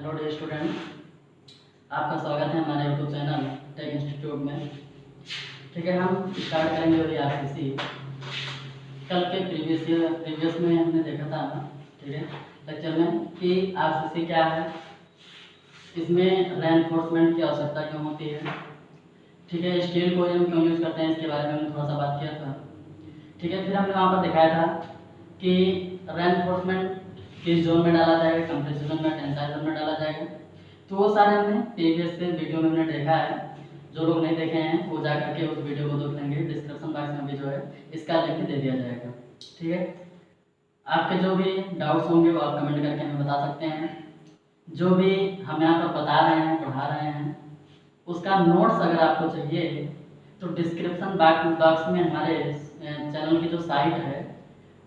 Hello dear student, आपका स्वागत है हमारे यूट्यूब चैनल टेक इंस्टीट्यूट में। ठीक है, हम स्टार्ट करेंगे अभी आरसीसी। कल के प्रीवियस में हमने देखा था ना, ठीक है, लेक्चर में कि आरसीसी क्या है, इसमें रेनफोर्समेंट की आवश्यकता क्यों होती है, ठीक है, स्टील को हम क्यों यूज़ करते हैं, इसके बारे में हमने थोड़ा सा बात किया था। ठीक है, फिर हमने वहाँ पर दिखाया था कि रेनफोर्समेंट किस जोन में डाला जाएगा, कंप्रेसिव जोन में, टेंसाइल जोन में डाला जाएगा। तो वो सारे हमने प्रीवियस से वीडियो में हमने देखा है। जो लोग नहीं देखे हैं वो जा करके उस वीडियो को देख लेंगे। डिस्क्रिप्शन बॉक्स में भी जो है इसका लिंक दे दिया जाएगा। ठीक है, आपके जो भी डाउट्स होंगे वो आप कमेंट करके हमें बता सकते हैं। जो भी हम यहाँ पर बता रहे हैं, पढ़ा रहे हैं, उसका नोट्स अगर आपको चाहिए तो डिस्क्रिप्शन बॉक्स में हमारे चैनल की जो साइट है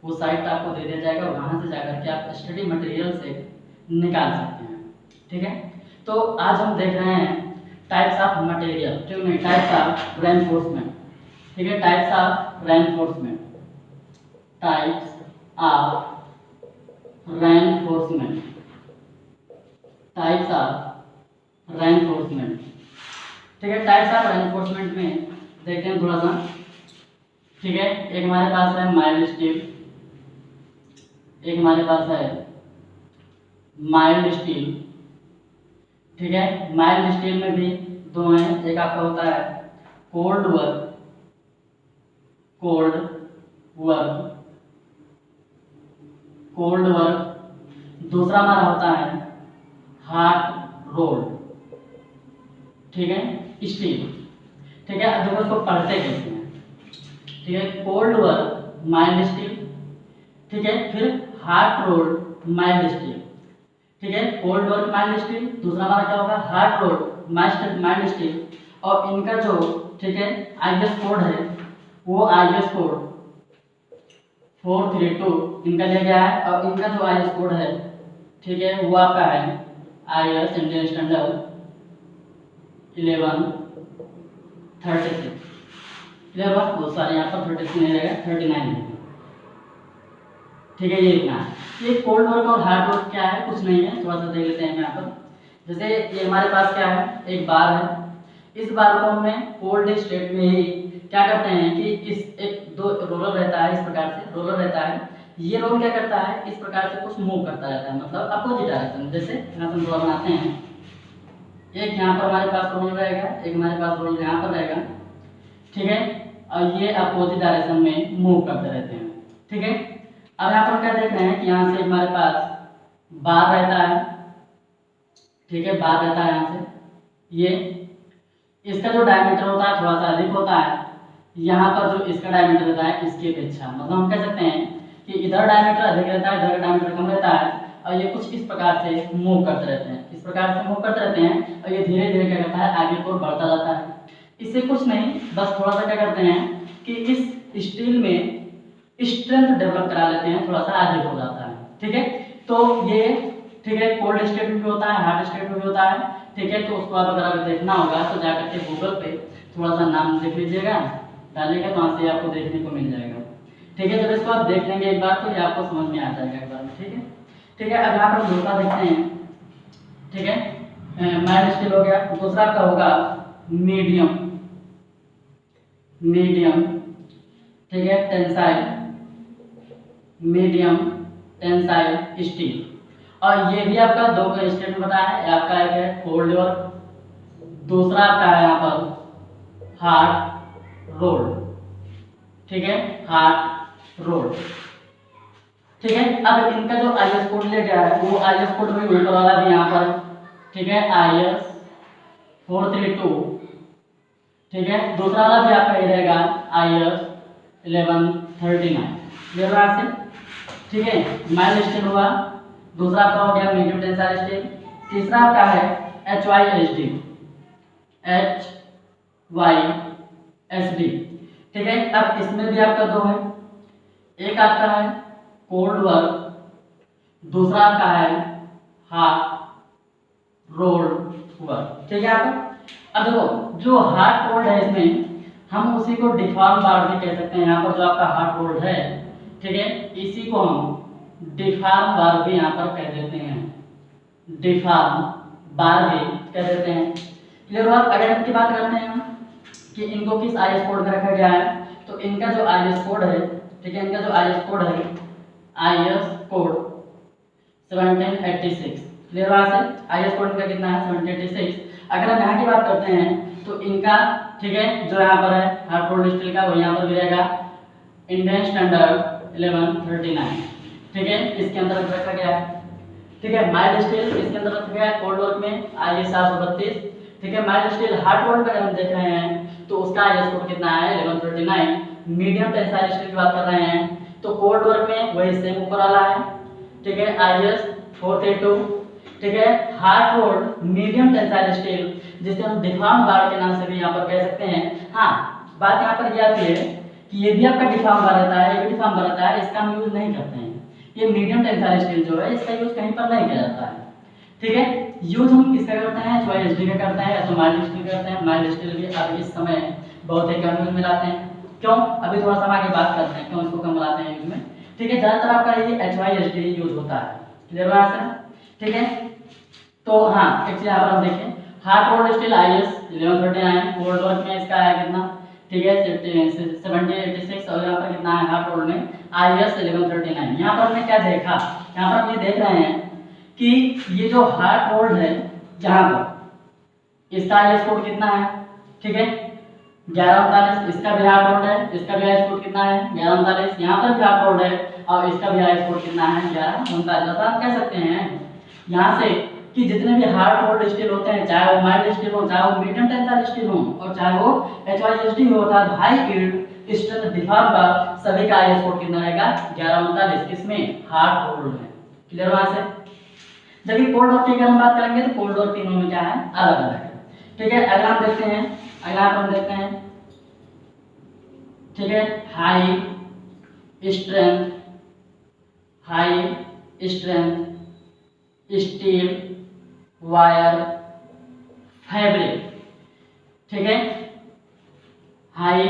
वो साइट आपको दे दिया जाएगा। वहाँ से जाकर के आप स्टडी मटेरियल से निकाल सकते हैं। ठीक है, तो आज हम देख रहे हैं टाइप्स ऑफ मटेरियल, ठीक है, टाइप्स ऑफ रेनफोर्समेंट। ठीक है, types of reinforcement, types of reinforcement, types of reinforcement. ठीक है, टाइप्स ऑफ रेनफोर्समेंट में देखते हैं थोड़ा सा। ठीक है, एक हमारे पास है माइल्ड स्टील, एक हमारे पास है माइल्ड स्टील। ठीक है, माइल्ड स्टील में भी दो हैं, एक आपका होता है cold work, cold work, cold work. दूसरा हमारा होता है हॉट रोल्ड, ठीक है, स्टील। ठीक है, अब देखो इसको पढ़ते कैसे हैं। ठीक है, कोल्ड वर्क माइल्ड स्टील, ठीक है, फिर हॉट रोल्ड माइल्ड स्टील। ठीक है, कोल्ड वर्क माइल्ड स्टील, दूसरा हमारा क्या होगा हॉट रोल्ड माइल्ड स्टील। और इनका जो, ठीक है, आईएस कोड है वो आईएस कोड 432 इनका दिया गया है। और इनका जो आईएस कोड है, ठीक है, वो आपका है आईएस इंडियन स्टैंडर्ड 1136। बहुत सारे यहाँ पर 36 नहीं रहेगा, 39 है। ठीक है, ये इतना है। ये कोल्ड वर्क और हार्ड वर्क क्या है, कुछ नहीं है, थोड़ा सा देख लेते हैं यहाँ पर। जैसे ये हमारे पास क्या है, एक बार है। इस बार को हमने कोल्ड स्टेट में ही क्या करते हैं कि इस एक दो रोलर रहता है, इस प्रकार से रोलर रहता है। ये रोल क्या करता है, इस प्रकार से कुछ मूव करता रहता है, मतलब अपोजिट डायरेक्शन। जैसे यहाँ से हम थोड़ा बनाते हैं, एक यहाँ पर हमारे पास रोल रहेगा, एक हमारे पास रोल यहाँ पर रहेगा। ठीक है, और ये अपोजिट डायरेक्शन में मूव करते रहते हैं। ठीक है, अब यहाँ पर क्या देख रहे हैं कि यहाँ से हमारे पास बार रहता है। ठीक है, बार रहता है यहाँ से। ये इसका जो डायमीटर होता है थोड़ा सा अधिक होता है, यहाँ पर जो इसका डायमीटर रहता है इसकी अपेक्षा, मतलब हम कह सकते हैं कि इधर डायमीटर अधिक रहता है, इधर का डायमीटर कम रहता है। और ये कुछ इस प्रकार से मूव करते रहते हैं, इस प्रकार से मूव करते रहते हैं। और ये धीरे धीरे क्या करता है, आगे की ओर बढ़ता जाता है। इससे कुछ नहीं, बस थोड़ा सा क्या करते हैं कि इस स्टील में स्ट्रेंथ डेवलप करा लेते हैं, थोड़ा सा अधिक हो जाता है। ठीक है, तो ये, ठीक है, कोल्ड स्टेट में भी होता है, हॉट स्टेट में भी होता है। ठीक है, तो उसको आप अगर देखना होगा तो जाकर के गूगल पे थोड़ा सा नाम देख लीजिएगा, डालिएगा तो वहाँ से आपको देखने को मिल जाएगा। ठीक है, जब इसको आप देख लेंगे एक बार तो ये आपको समझ में आ जाएगा एक बार में। ठीक है, ठीक है, अब यहाँ पर दूसरा देखते हैं। ठीक है, माइल्ड स्टील हो गया। दूसरा आपका होगा मीडियम, मीडियम, ठीक है, टेंसाइल, मीडियम टेंसाइल स्टील। और ये भी आपका दो का स्टेट में बताया है, आपका एक है कोल्ड वर्क, दूसरा आपका है यहाँ पर हॉट रोल्ड। ठीक है, हॉट रोल्ड। ठीक है, अब इनका जो आईएस कोड ले गया है वो आईएस कोड भी ऊपर वाला भी यहाँ पर, ठीक है, आईएस 432। ठीक है, दूसरा वाला भी आपका ये रहेगा आईएस 1139। ये रहा से। ठीक है, माइल्ड स्टील हुआ, दूसरा आपका हो गया मीडियम टेंसाइल स्टील, तीसरा आपका है HYSD, HYSD। ठीक है, अब इसमें भी आपका दो है, एक आपका है कोल्ड वर्क, दूसरा आपका है हॉट रोल्ड वर्क। ठीक है, अब देखो जो हॉट रोल्ड है इसमें हम उसी को डिफॉर्म बार भी कह सकते हैं। यहाँ पर जो आपका हॉट रोल्ड है, ठीक है, इसी को हम डिफॉर्म बार भी यहाँ पर कह देते हैं। डिफॉर्म बार भी कह देते हैं। क्लियर हुआ। अगर इनकी बात करते हैं कि इनको किस आईएस कोड में रखा गया है, तो इनका जो आईएस कोड है, ठीक है, इनका जो आईएस कोड है आईएस कोड 1786। क्लियर हुआ से आईएस कोड इनका कितना है 1786। अगर हम यहाँ की बात करते हैं तो इनका, ठीक है, जो यहाँ पर है हार्ड रोल्ड स्टील का वो यहाँ पर भी रहेगा इंडियन स्टैंडर्ड 1139, ठीक है, इसके अंदर रखा गया है। ठीक है, माइल्ड स्टील इसके अंदर रखा गया है कोल्ड वर्क में आईएस 732। ठीक है, माइल्ड स्टील हार्ड रोल्ड अगर हम देख रहे हैं तो उसका आईएस कोड कितना है 1139। मीडियम टेंसाइल स्टील की बात कर रहे हैं तो कोल्ड वर्क में वही सेम ऊपर वाला है, ठीक है, आईएस 432। ठीक है, hard rolled medium tensile steel जिसे हम डिफॉर्म बार के नाम से भी यहाँ पर कह सकते हैं। हाँ, बात यहाँ पर यह आती है कि ये भी आपका डिफॉर्म बार रहता है, ये भी डिफॉर्म बार रहता है, इसका हम यूज नहीं करते हैं। ये मीडियम टेंसाइल स्टील जो है इसका यूज कहीं पर नहीं किया जाता है। ठीक है, यूज हम किसका करते हैं, एचवाईएसडी का करते हैं या तो माइल्ड स्टील करते हैं। माइल्ड स्टील भी अब इस समय बहुत ही कम यूज में लाते हैं। क्यों, अभी थोड़ा सा आगे बात करते हैं क्यों इसको कम लाते हैं यूज में। ठीक है, ज्यादातर आपका ये एचवाईएसडी यूज होता है। क्लियर हुआ सर। ठीक है, तो हाँ एक चीज यहाँ पर हम देखें, hard rolled steel IS 1139 cold work में इसका है कितना, ठीक है 1786, और यहाँ पर कितना है हार्ड रोल्ड में आईएस 1139। यहाँ पर हमने क्या देखा, यहाँ पर हम ये देख रहे हैं कि ये जो हार्ड रोल्ड है यहाँ पर इसका आईएस कोड कितना है, ठीक है 1139, इसका भी हार्ड रोल्ड है, इसका भी आईएस कोड कितना है 1139, यहाँ पर भी हार्ड रोल्ड है और इसका भी आईएस कोड कितना है 1139। आप कह सकते हैं यहाँ से कि जितने भी हार्ड रोल्ड स्टील होते हैं, चाहे वो माइल्ड स्टील हो, चाहे वो मीडियम टेंसाइल स्टील हो और चाहे वो एचवाईएसडी हो, अर्थात हाई यील्ड स्ट्रेंथ डिफॉर्म बार, सभी का आईएस कोड कितना रहेगा 1139, किसमें हार्ड रोल्ड में। क्लियर हुआ से। जबकि कोल्ड वॉर की अगर हम बात करेंगे तो कोल्ड वॉर तीनों में क्या है अलग अलग है। ठीक है, अगला हम देखते हैं, अगला हम देखते हैं, ठीक है, high strength steel wire fabric. ठीक है, high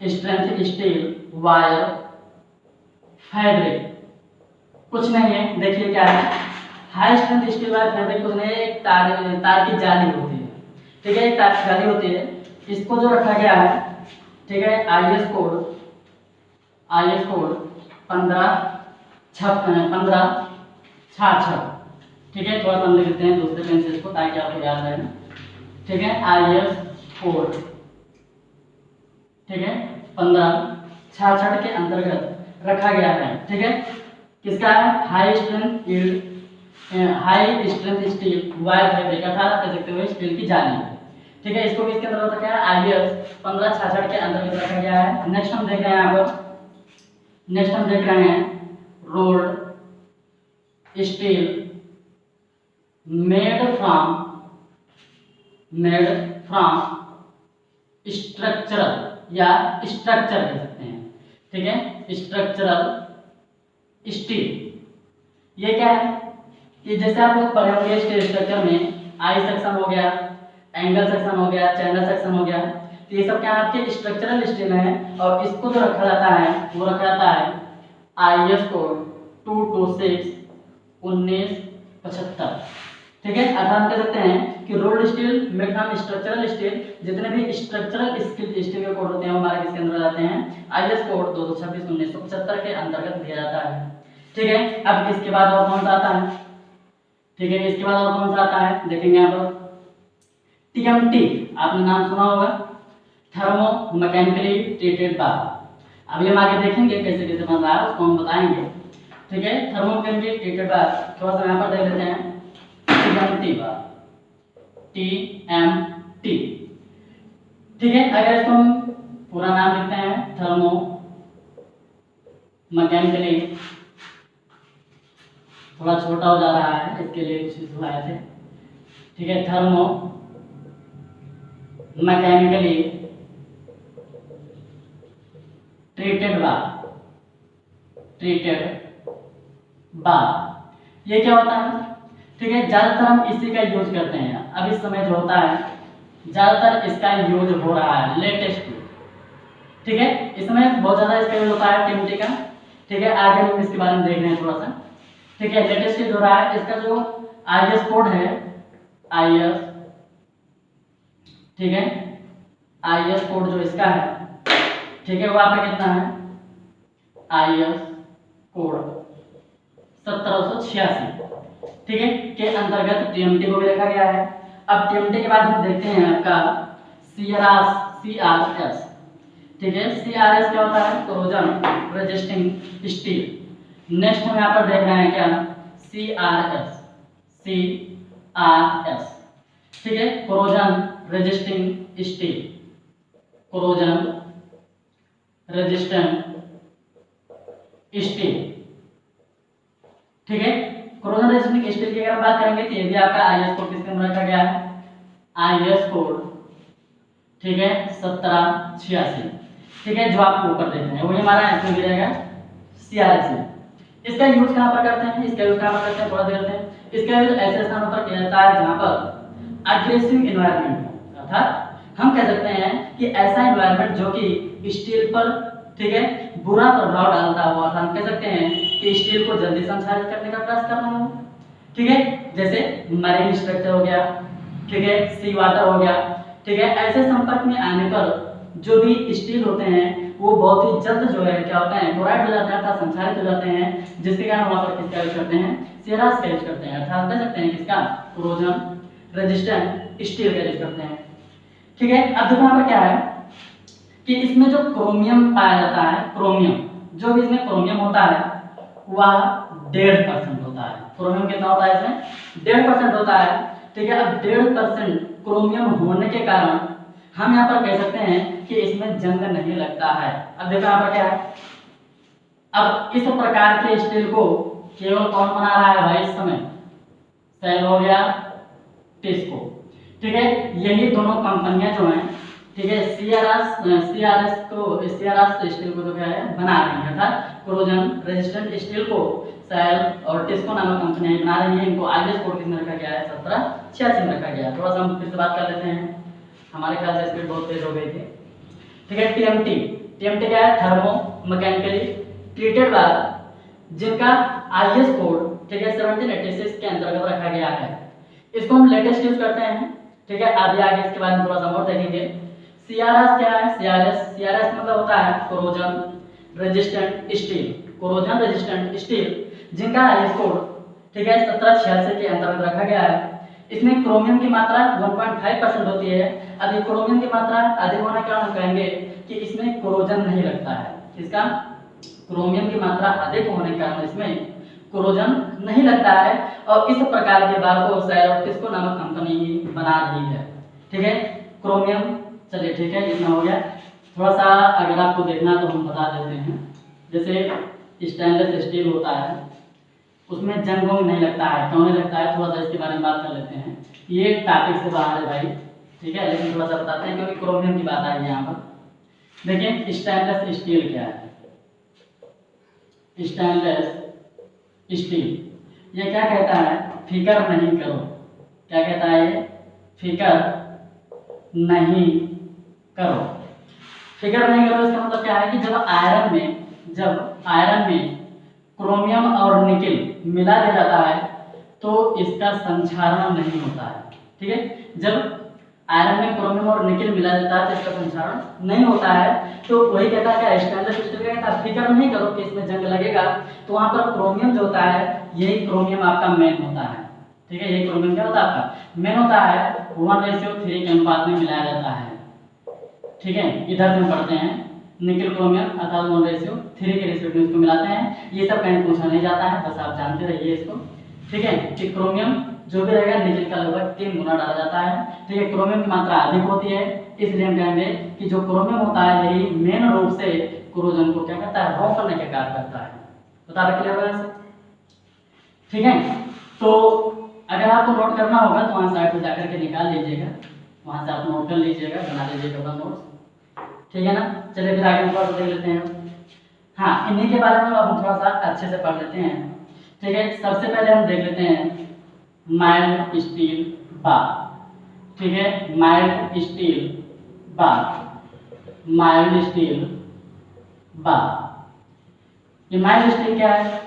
strength steel wire fabric कुछ नहीं है, देखिए क्या है, high strength steel wire fabric कुछ नहीं है, एक तार की जाली होती है। ठीक है, एक तार की जाली होती है, इसको जो रखा गया है, ठीक है, आईएस कोड 1566। ठीक है, थोड़ा कम लिख देते हैं दूसरे पेन से इसको ताकि आपको याद रहे। ठीक है, आईएस कोड, ठीक है 1566 के अंतर्गत रखा गया है। ठीक है, किसका है high strength steel wire fabric, अर्थात कह सकते हो स्टील की जाली। ठीक है, इसको भी इसके अंदर रखा है आईएस 1566 के अंतर्गत रखा गया है। नेक्स्ट हम देख रहे हैं यहाँ पर, नेक्स्ट हम देख रहे हैं rolled steel made from structural या स्ट्रक्चर कह सकते हैं। ठीक है, स्ट्रक्चरल स्टील ये क्या है, ये जैसे आप लोग पढ़े होंगे स्टील स्ट्रक्चर में आई सेक्शन हो गया, एंगल सेक्शन हो गया, चैनल सेक्शन हो गया, तो ये सब क्या आपके स्ट्रक्चरल स्टील हैं और इसको जो रखा जाता है वो रखा जाता है आईएस कोड 226 1975। ठीक है, अर्थात हम कह सकते हैं कि rolled steel made from structural steel, जितने भी स्ट्रक्चरल स्टील के कोड होते हैं वो हमारे किसके अंदर आते हैं आईएस कोड 226 1975 के अंतर्गत दिया जाता है। ठीक है, अब इसके बाद और कौन सा आता है, ठीक है, इसके बाद और कौन सा आता है देखेंगे यहाँ पर टीएमटी, आपने नाम सुना होगा, थर्मो मैकेनिकली ट्रीटेड बार। अभी हम आगे देखेंगे कैसे कैसे बन रहा है उसको हम बताएंगे। ठीक है, थर्मो मैकेनिकली ट्रीटेड बार, थोड़ा सा यहाँ पर देख लेते हैं टीएमटी बार, टीएमटी। ठीक है, अगर इसको हम पूरा नाम लिखते हैं थर्मो मैकेनिकली, थोड़ा छोटा हो जा रहा है इसके लिए कुछ इशू आए थे। ठीक है, थर्मो मैकेनिकली ट्रीटेड बार, ये क्या होता है। ठीक है, ज्यादातर हम इसी का यूज करते हैं। अब इस समय जो होता है ज्यादातर इसका यूज हो रहा है लेटेस्ट। ठीक है, इसमें बहुत ज्यादा इसका यूज होता है टीएमटी का। ठीक है, आगे हम इसके बारे में देख रहे हैं थोड़ा सा। ठीक है, लेटेस्ट यूज हो रहा है, इसका जो IS कोड है IS, ठीक है, IS कोड जो इसका है, ठीक है, वो आपका कितना है IS कोड 1786, ठीक है, के अंतर्गत TMT को भी रखा गया है। अब TMT के बाद हम देखते हैं आपका CRS, ठीक है, CRS क्या होता है, कोरोजन रेजिस्टिंग स्टील। नेक्स्ट हम यहाँ पर देख रहे हैं क्या, CRS, ठीक है, corrosion resisting steel, corrosion resistant steel, ठीक है। कोरोजन रेजिस्टेंट स्टील की अगर बात करेंगे तो ये भी आपका IS कोड किसके अंदर रखा गया है, IS कोड, ठीक है, 1786, ठीक है, जो आप ऊपर देख रहे हैं वही हमारा इसमें भी रहेगा CRS में। इसका यूज कहाँ पर करते हैं, इसका यूज कहाँ पर करते हैं, थोड़ा देर करते हैं। इसका यूज ऐसे स्थानों पर किया जाता है जहाँ पर अग्रेसिव एनवायरनमेंट हो, अर्थात हम कह सकते हैं कि ऐसा एनवायरनमेंट जो कि स्टील पर, ठीक है, बुरा प्रभाव डालता हो, अर्थात हम कह सकते हैं कि स्टील को जल्दी संक्षारित करने का प्रयास कर रहा हो, ठीक है, जैसे मरीन स्ट्रक्चर हो गया, ठीक है, सी वाटर हो गया, ठीक है। ऐसे संपर्क में आने पर जो भी स्टील होते हैं वो बहुत ही जल्द जो है क्या होता है, क्लोराइड हो जाता है अर्थात संक्षारित हो जाते हैं, जिसके कारण वहां पर किसका यूज करते हैं, CRS का यूज करते हैं, अर्थात कह सकते हैं किसका, कोरोजन रेजिस्टेंट स्टील का यूज करते हैं, ठीक है। अब देखो यहाँ पर क्या है कि इसमें जो क्रोमियम पाया जाता है, क्रोमियम, जो भी इसमें क्रोमियम होता है वह 1.5% होता है। क्रोमियम कितना होता है इसमें, 1.5% होता है, ठीक है। अब 1.5% क्रोमियम होने के कारण हम यहाँ पर कह सकते हैं कि इसमें जंग नहीं लगता है। अब देखो यहाँ पर क्या है, अब इस प्रकार के स्टील को केवल कौन बना रहा है भाई इस समय, सेल हो गया, टिस्को, ठीक है, यही दोनों कंपनियां जो हैं, ठीक है, CRS स्टील को जो क्या है बना रही है, अर्थात कोरोजन रेजिस्टेंट स्टील को सेल और टिस्को नामक कंपनियां बना रही है। इनको IS कोड किसमें रखा गया है, 1786 में रखा गया है। थोड़ा सा हम फिर से बात कर लेते हैं, हमारे ख्याल से स्पीड बहुत तेज हो गई थी, ठीक है। TMT क्या है, थर्मो मैकेनिकली ट्रीटेड वायर, जिनका IS कोड, ठीक है, 1786 के अंतर्गत रखा गया है। इसको हम लेटेस्ट यूज करते हैं, ठीक है। आगे इसके बारे में थोड़ा सा और देखेंगे। CRS क्या है, CRS मतलब होता है corrosion resistant steel, corrosion resistant steel, जिनका IS कोड, ठीक है, 1786 के अंतर्गत रखा गया है। इसमें क्रोमियम की मात्रा 1.5% होती है। अब ये क्रोमियम की मात्रा अधिक होने के कारण हम कहेंगे कि इसमें कोरोजन नहीं लगता है। इसका क्रोमियम की मात्रा अधिक होने के कारण इसमें कोरोजन नहीं लगता है, और इस प्रकार के बार को सेल और टिस्को नामक कंपनी ही बना रही है, ठीक है। क्रोमियम, चलिए ठीक है, इतना हो गया। थोड़ा सा अगर आपको देखना तो हम बता देते हैं, जैसे स्टेनलेस स्टील होता है उसमें जंग नहीं लगता है, क्यों नहीं लगता है, थोड़ा सा इसके बारे में बात कर लेते हैं। ये टॉपिक से बाहर है भाई, ठीक है, लेकिन थोड़ा सा बताते हैं क्योंकि क्रोमियम की बात आई है यहाँ पर। देखिए स्टेनलेस स्टील क्या है, स्टेनलेस स्टील ये क्या कहता है, फिकर नहीं करो, क्या कहता है ये, फिकर नहीं करो। फिकर नहीं करो इसका मतलब क्या है कि जब आयरन में क्रोमियम और निकेल मिला दिया जाता है तो इसका संक्षारण नहीं होता है, ठीक है। जब आयरन में क्रोमियम और निकेल मिला जाता है तो इसका संक्षारण नहीं होता है। तो वही कहता है क्या, स्टेनलेस स्टील कहता है फिकर नहीं करो कि इसमें जंग लगेगा। तो वहां पर क्रोमियम जो होता है, यही क्रोमियम आपका मेन होता है, ठीक है। यही क्रोमियम क्या होता है आपका मेन होता है, 1:3 के अनुपात में मिलाया जाता है, ठीक है। इधर से हम पढ़ते हैं निकेल क्रोमियम अर्थात 1:3 के रेशियो में इसको मिलाते हैं। ये सब कहीं पूछा नहीं जाता है, बस आप जानते रहिए इसको, ठीक है। कि क्रोमियम जो भी रहेगा निकेल का लगभग 3 गुना डाला जाता है, ठीक है। क्रोमियम की मात्रा अधिक होती है, इसलिए हम कहेंगे कि जो क्रोमियम होता है यही मेन रूप से क्रोजन को क्या करता है, रोक करने का कार्य करता है। बता रहे क्लियर है, ठीक है। तो अगर आपको नोट करना होगा तो वहाँ साइड पे जाकर के निकाल लीजिएगा, वहाँ से आप नोट कर लीजिएगा, बना लीजिएगा अपना नोट्स, ठीक है ना। चलिए फिर आगे थोड़ा सा देख लेते हैं। हाँ, इन्हीं के बारे में अब हम थोड़ा सा अच्छे से पढ़ लेते हैं, ठीक है। सबसे पहले हम देख लेते हैं माइल्ड स्टील बार, ठीक है। Mild steel bar, mild steel bar, ये माइल्ड स्टील क्या है,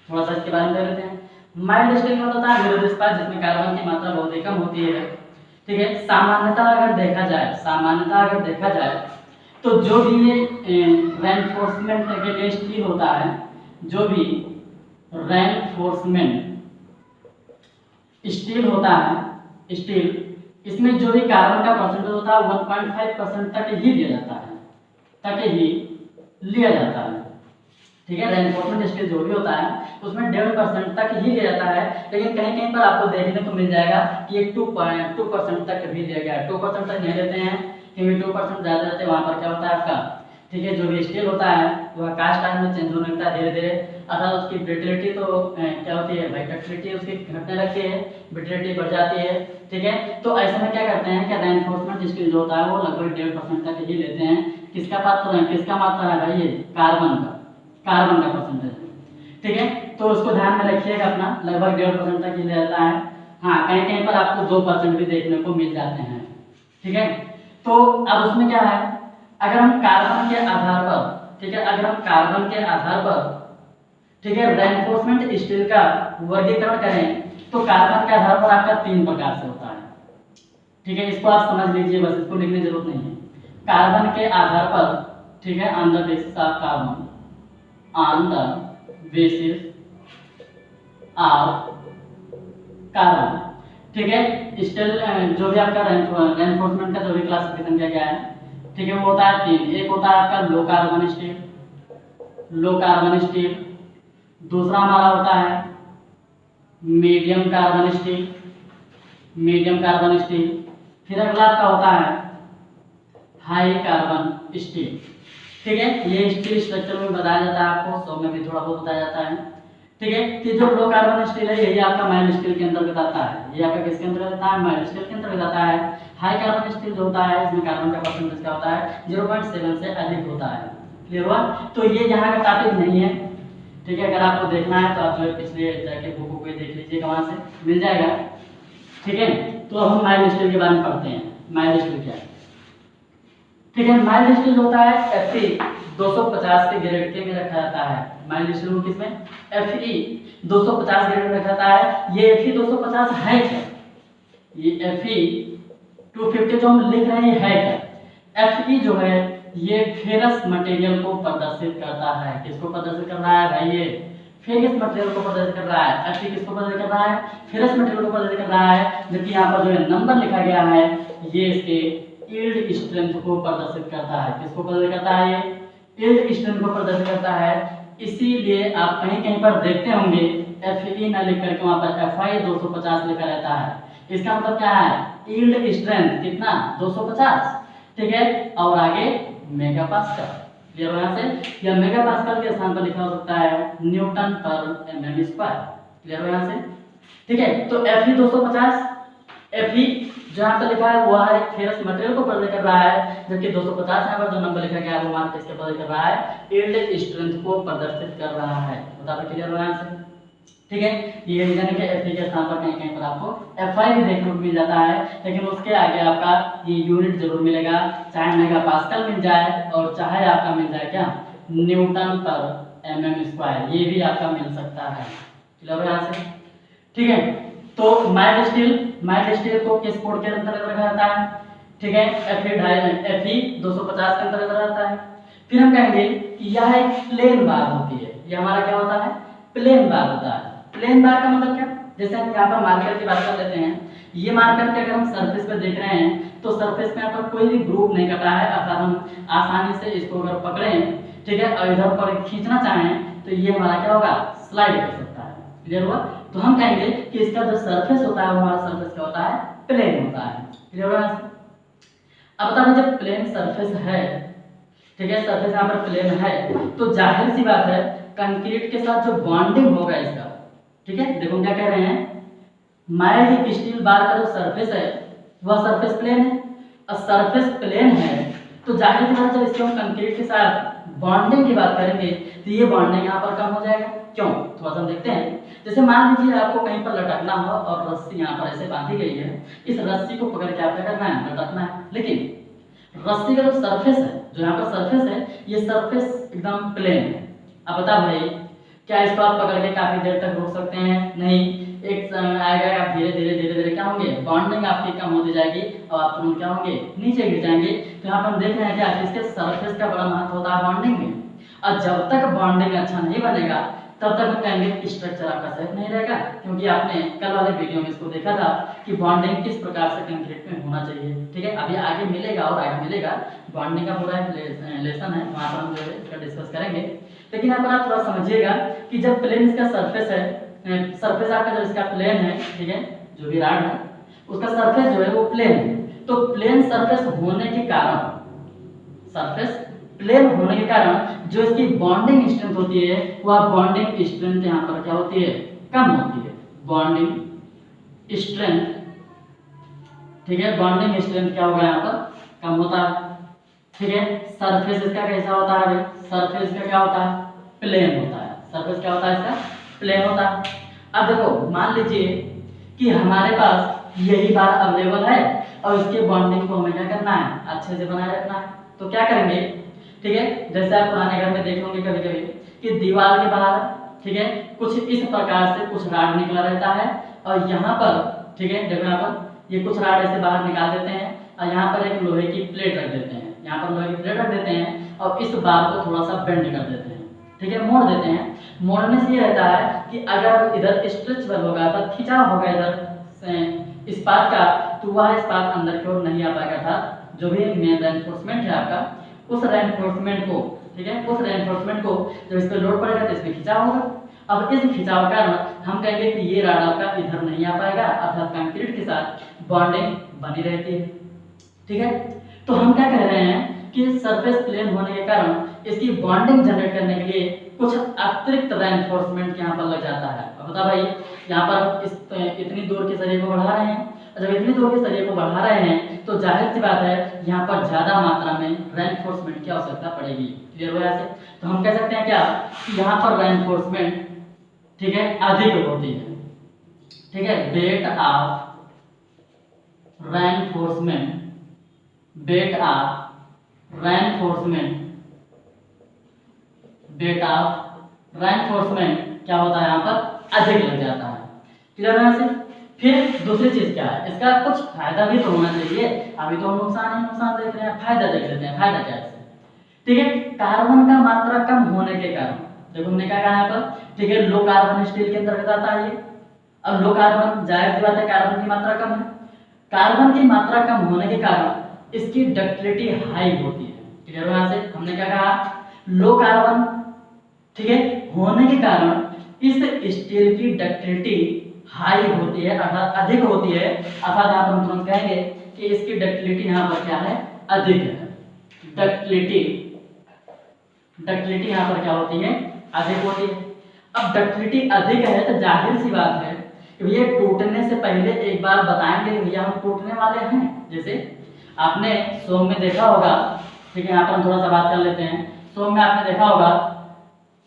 थोड़ा सा इसके बारे में देख लेते हैं। माइल्ड स्टील में होता है विरोध इस्पात, जिसमें कार्बन की मात्रा बहुत ही कम होती है। ठीक है, सामान्यतः अगर देखा जाए तो जो भी ये रेनफोर्समेंट के लिए स्टील होता है, जो भी रेनफोर्समेंट स्टील होता है, स्टील, इसमें जो भी कार्बन का परसेंटेज होता है 1.5% तक ही लिया जाता है। ठीक है, रेनफोर्समेंट स्टील जो भी होता है उसमें 1.5% तक ही लिया जाता है, लेकिन कहीं कहीं पर आपको देखने को मिल जाएगा कि ये 2% तक भी लिया गया है। 2% तक नहीं लेते हैं क्योंकि 2% ज़्यादा रहते हैं, वहाँ पर क्या होता है आपका, ठीक है, जो भी स्टील होता है वह कास्ट आयरन में चेंज होने लगता है धीरे धीरे, अर्थात उसकी ब्रिटिलिटी तो क्या होती है भाई, डक्टिलिटी उसकी घटने लगती है, ब्रिटिलिटी बढ़ जाती है। ठीक है, तो ऐसे में क्या करते हैं कि रेनफोर्समेंट स्टील जो होता है वो लगभग 1.5% तक ही लेते हैं। किसका मात्रा है भाई, ये कार्बन का परसेंटेज। ठीक है, तो उसको ध्यान में रखिएगा अपना, लगभग 1.5% तक ही ले जाता है। हाँ, कहीं कहीं पर आपको 2% भी देखने को मिल जाते हैं। ठीक है, तो अब उसमें क्या है, अगर हम कार्बन के आधार पर, ठीक है, रेनफोर्समेंट स्टील का वर्गीकरण करें तो कार्बन के आधार पर आपका 3 प्रकार से होता है। ठीक है, इसको आप समझ लीजिए, बस इसको लिखने की जरूरत नहीं है। कार्बन के आधार पर, ठीक है, on the basis of carbon, on the basis of carbon. ठीक है, स्टील जो भी आपका रेनफोर्समेंट का जो भी क्लासिफिकेशन किया गया है, ठीक है, वो होता है 3। एक होता है आपका लो कार्बन स्टील, दूसरा हमारा होता है मीडियम कार्बन स्टील, फिर अगला आपका होता है हाई कार्बन स्टील। ठीक है, ये स्टील स्ट्रक्चर में बताया जाता है आपको, 100 में भी थोड़ा बहुत बताया जाता है। ठीक है, तो जो लो कार्बन स्टील है यही आपका माइल्ड स्टील के अंतर्गत आता है, ये आपका किसके अंतर्गत आता है, माइल्ड स्टील के अंतर्गत आता है। हाई कार्बन स्टील जो होता है इसमें कार्बन का परसेंटेज क्या होता है, 0.7 से अधिक होता है। क्लियर हुआ, तो ये यहाँ का टॉपिक नहीं है। ठीक है, अगर आपको देखना है तो आप जो है पिछले जाके बुक को देख लीजिएगा, वहां से मिल जाएगा। ठीक है, तो अब हम माइल्ड स्टील के बारे में पढ़ते हैं। माइल्ड स्टील क्या है? ठीक है, माइल्ड स्टील होता है Fe 250 के ग्रेड के में रखा जाता है। माइल्ड स्टील को किसमें, Fe 250 ग्रेड में रखा जाता है। ये Fe 250 है क्या, ये Fe 250 जो हम लिख रहे हैं है क्या? Fe जो है ये फेरस मटेरियल को प्रदर्शित करता है। किसको प्रदर्शित कर रहा है भाई, ये फेरस मटेरियल को प्रदर्शित कर रहा है। Fe किसको प्रदर्शित कर रहा है, फेरस मटेरियल को प्रदर्शित कर रहा है। जबकि यहाँ पर जो है नंबर लिखा गया है ये इसके यील्ड स्ट्रेंथ को प्रदर्शित करता है। किसको प्रदर्शित करता है, ये यील्ड स्ट्रेंथ को प्रदर्शित करता है। इसीलिए आप कहीं कहीं पर देखते होंगे Fe न लिख करके वहां पर Fi 250 लिखा रहता है। इसका मतलब क्या है, यील्ड स्ट्रेंथ कितना, 250। ठीक है, और आगे मेगापास्कल। क्लियर हो यहाँ से, या मेगापास्कल के स्थान पर लिखा हो सकता है न्यूटन पर mm स्क्वायर। क्लियर हो यहाँ से। ठीक है, तो Fe 250, Fe जो यहाँ पर लिखा है वो है फेरस मटेरियल को प्रदर्शित कर रहा है, जबकि 250 यहाँ पर जो नंबर लिखा गया है वो हमारे किसके प्रदर्शित कर रहा है, यील्ड स्ट्रेंथ को प्रदर्शित कर रहा है। बता दो, क्लियर हो यहाँ से। ठीक है, ये यानी कि Fe के स्थान पर कहीं कहीं पर आपको Fi भी देखने को मिल जाता है, लेकिन उसके आगे आपका ये यूनिट जरूर मिलेगा, चाहे मेगापास्कल मिल जाए और चाहे आपका मिल जाए क्या, न्यूटन पर mm स्क्वायर, ये भी आपका मिल सकता है। क्लियर हो यहाँ से। ठीक है, तो माइल्ड स्टील को किस कोड के अंतर्गत रखा जाता है, ठीक है, Fe 250 के अंतर्गत रहता है। फिर हम कहेंगे कि यह एक प्लेन बार होती है। यह हमारा क्या होता है, प्लेन बार होता है। प्लेन बार का मतलब क्या, जैसे हम यहाँ पर मार्कर की बात कर लेते हैं, ये मार्कर के अगर हम सरफेस पे देख रहे हैं तो सरफेस पे यहाँ पर कोई भी ग्रुप नहीं कर रहा है, अर्थात हम आसानी से इसको अगर पकड़ें, ठीक है, और इधर पर खींचना चाहें तो ये हमारा क्या होगा, स्लाइड कर सकता है। क्लियर हुआ, तो हम कहेंगे कि इसका जो सरफेस होता है वो हमारा सरफेस क्या होता है, प्लेन होता है। क्लियर हुआ। अब बता दें, जब प्लेन सरफेस है, ठीक है, सरफेस यहाँ पर प्लेन है, तो जाहिर सी बात है कंक्रीट के साथ जो बॉन्डिंग होगा इसका, ठीक है, देखो क्या कह रहे हैं, माइल्ड स्टील बार का जो सरफेस है वह सरफेस प्लेन है। और सरफेस प्लेन है तो जाहिर सी बात है जब इसको हम कंक्रीट के साथ बॉन्डिंग की बात करेंगे तो ये बॉन्डिंग यहाँ पर कम हो जाएगा। क्यों, थोड़ा सा हम देखते हैं। जैसे मान लीजिए आपको कहीं पर लटकना हो और रस्सी यहाँ पर ऐसे बांधी गई है, इस रस्सी को पकड़ के आपको करना है, लटकना है, लेकिन रस्सी का जो सरफेस है, जो यहाँ पर सरफेस है, ये सरफेस एकदम प्लेन है। अब बता भाई क्या इसको आप पकड़ के काफी देर तक रोक सकते हैं? नहीं। एक समय आएगा आप धीरे धीरे क्या होंगे, बॉन्डिंग आपकी कम होती जाएगी और आप तुरंत क्या होंगे, नीचे गिर जाएंगे। तो यहाँ पर हम देख रहे हैं कि इसके सरफेस का बड़ा महत्व होता है बॉन्डिंग में, और जब तक बॉन्डिंग अच्छा नहीं बनेगा तब तक हम कहेंगे स्ट्रक्चर आपका सेफ नहीं रहेगा, क्योंकि आपने कल वाले वीडियो में इसको देखा था कि बॉन्डिंग किस प्रकार से कंक्रीट में होना चाहिए। ठीक है, अभी आगे मिलेगा और आगे मिलेगा, बॉन्डिंग का पूरा लेसन है, वहाँ पर हम जो है इसका डिस्कस करेंगे। लेकिन यहाँ पर आप थोड़ा समझिएगा कि जब प्लेन इसका सरफेस है, सरफेस आपका जब इसका प्लेन है, ठीक है, जो भी राड है उसका सरफेस जो है वो प्लेन है, तो प्लेन सरफेस होने के कारण, सरफेस प्लेन होने के कारण जो इसकी बॉन्डिंग स्ट्रेंथ होती है वह बॉन्डिंग स्ट्रेंथ यहाँ पर क्या होती है, कम होती है। बॉन्डिंग स्ट्रेंथ, ठीक है, बॉन्डिंग स्ट्रेंथ क्या होगा यहाँ पर, कम होता है। ठीक है, सरफेस इसका कैसा होता है, सरफेस का क्या होता है, प्लेन होता है। सरफेस क्या होता है इसका, प्लेन होता है। अब देखो मान लीजिए कि हमारे पास यही बार अवेलेबल है और इसके बॉन्डिंग को हमें क्या करना है, अच्छे से बनाए रखना है। तो क्या करेंगे, ठीक है, जैसे आप पुराने घर में देखे होंगे कभी कभी कि दीवार के बाहर, ठीक है, कुछ इस प्रकार से कुछ राड निकला रहता है और यहाँ पर, ठीक है, देखो यहाँ पर ये कुछ राड ऐसे बाहर निकाल देते हैं और यहाँ पर एक लोहे की प्लेट रख देते हैं, यहाँ पर लोहे की प्लेट रख देते हैं और इस बार को थोड़ा सा बेंड कर देते हैं, ठीक है, मोड़ देते हैं। मोड़ने से ये रहता है कि अगर इधर स्ट्रेचबल होगा, अगर खिंचाव होगा इधर इस्पात का, तो वह इस्पात अंदर की ओर नहीं आ पाएगा था। जो भी मेन रेनफोर्समेंट है आपका, उस रेनफोर्समेंट को, ठीक है, उस रेनफोर्समेंट को जब इस पर लोड पड़ेगा तो इसमें खिंचाव होगा। अब इस खिंचाव के कारण हम कहेंगे कि ये राड आपका इधर नहीं आ पाएगा, अर्थात कंक्रीट के साथ बॉन्डिंग बनी रहती है। ठीक है, तो हम क्या कह रहे हैं कि सरफेस प्लेन होने के कारण इसकी बॉन्डिंग जनरेट करने के लिए कुछ अतिरिक्त रेनफोर्समेंट यहाँ पर लग जाता है। अब बता भाई, यहाँ पर इतनी दूर के सरिये को बढ़ा रहे हैं, जब इतनी दूर के सरिये को बढ़ा रहे हैं तो जाहिर सी बात है यहाँ पर ज्यादा मात्रा में रेनफोर्समेंट की आवश्यकता पड़ेगी। क्लियर हो ऐसे? तो हम कह सकते हैं क्या कि यहाँ पर रेनफोर्समेंट, ठीक है, अधिक होती है। ठीक है, bet of reinforcement, bet of reinforcement, bet of reinforcement क्या होता है, यहाँ पर अधिक लग जाता है। क्लियर है ऐसे? फिर दूसरी चीज क्या है, इसका कुछ फायदा भी तो होना चाहिए। अभी तो हम नुकसान देख रहे हैं, फायदा देख लेते हैं। फायदा क्या है इससे? ठीक है, कार्बन का मात्रा कम होने के कारण, देखो हमने क्या कहा यहाँ पर, ठीक है, लो कार्बन स्टील के अंतर्गत आता है ये। अब लो कार्बन, जाहिर सी बात है कार्बन की मात्रा कम है, कार्बन की मात्रा कम होने के कारण इसकी डक्टिलिटी हाई होती है। क्लियर हो यहाँ से? हमने क्या कहा, लो कार्बन, ठीक है, होने के कारण इस स्टील की डक्टिलिटी हाई होती है, अर्थात अधिक होती है। अर्थात यहाँ पर हम तुरंत कहेंगे कि इसकी डक्टिलिटी यहाँ पर क्या है, अधिक है। डक्टिलिटी, डक्टिलिटी यहाँ पर क्या होती है, अधिक होती है। अब डक्टिलिटी अधिक है तो जाहिर सी बात है कि भैया टूटने से पहले एक बार बताएंगे कि भैया हम टूटने वाले हैं। जैसे आपने सोम में देखा होगा, ठीक है, यहाँ पर हम थोड़ा सा बात कर लेते हैं। सोम में आपने देखा होगा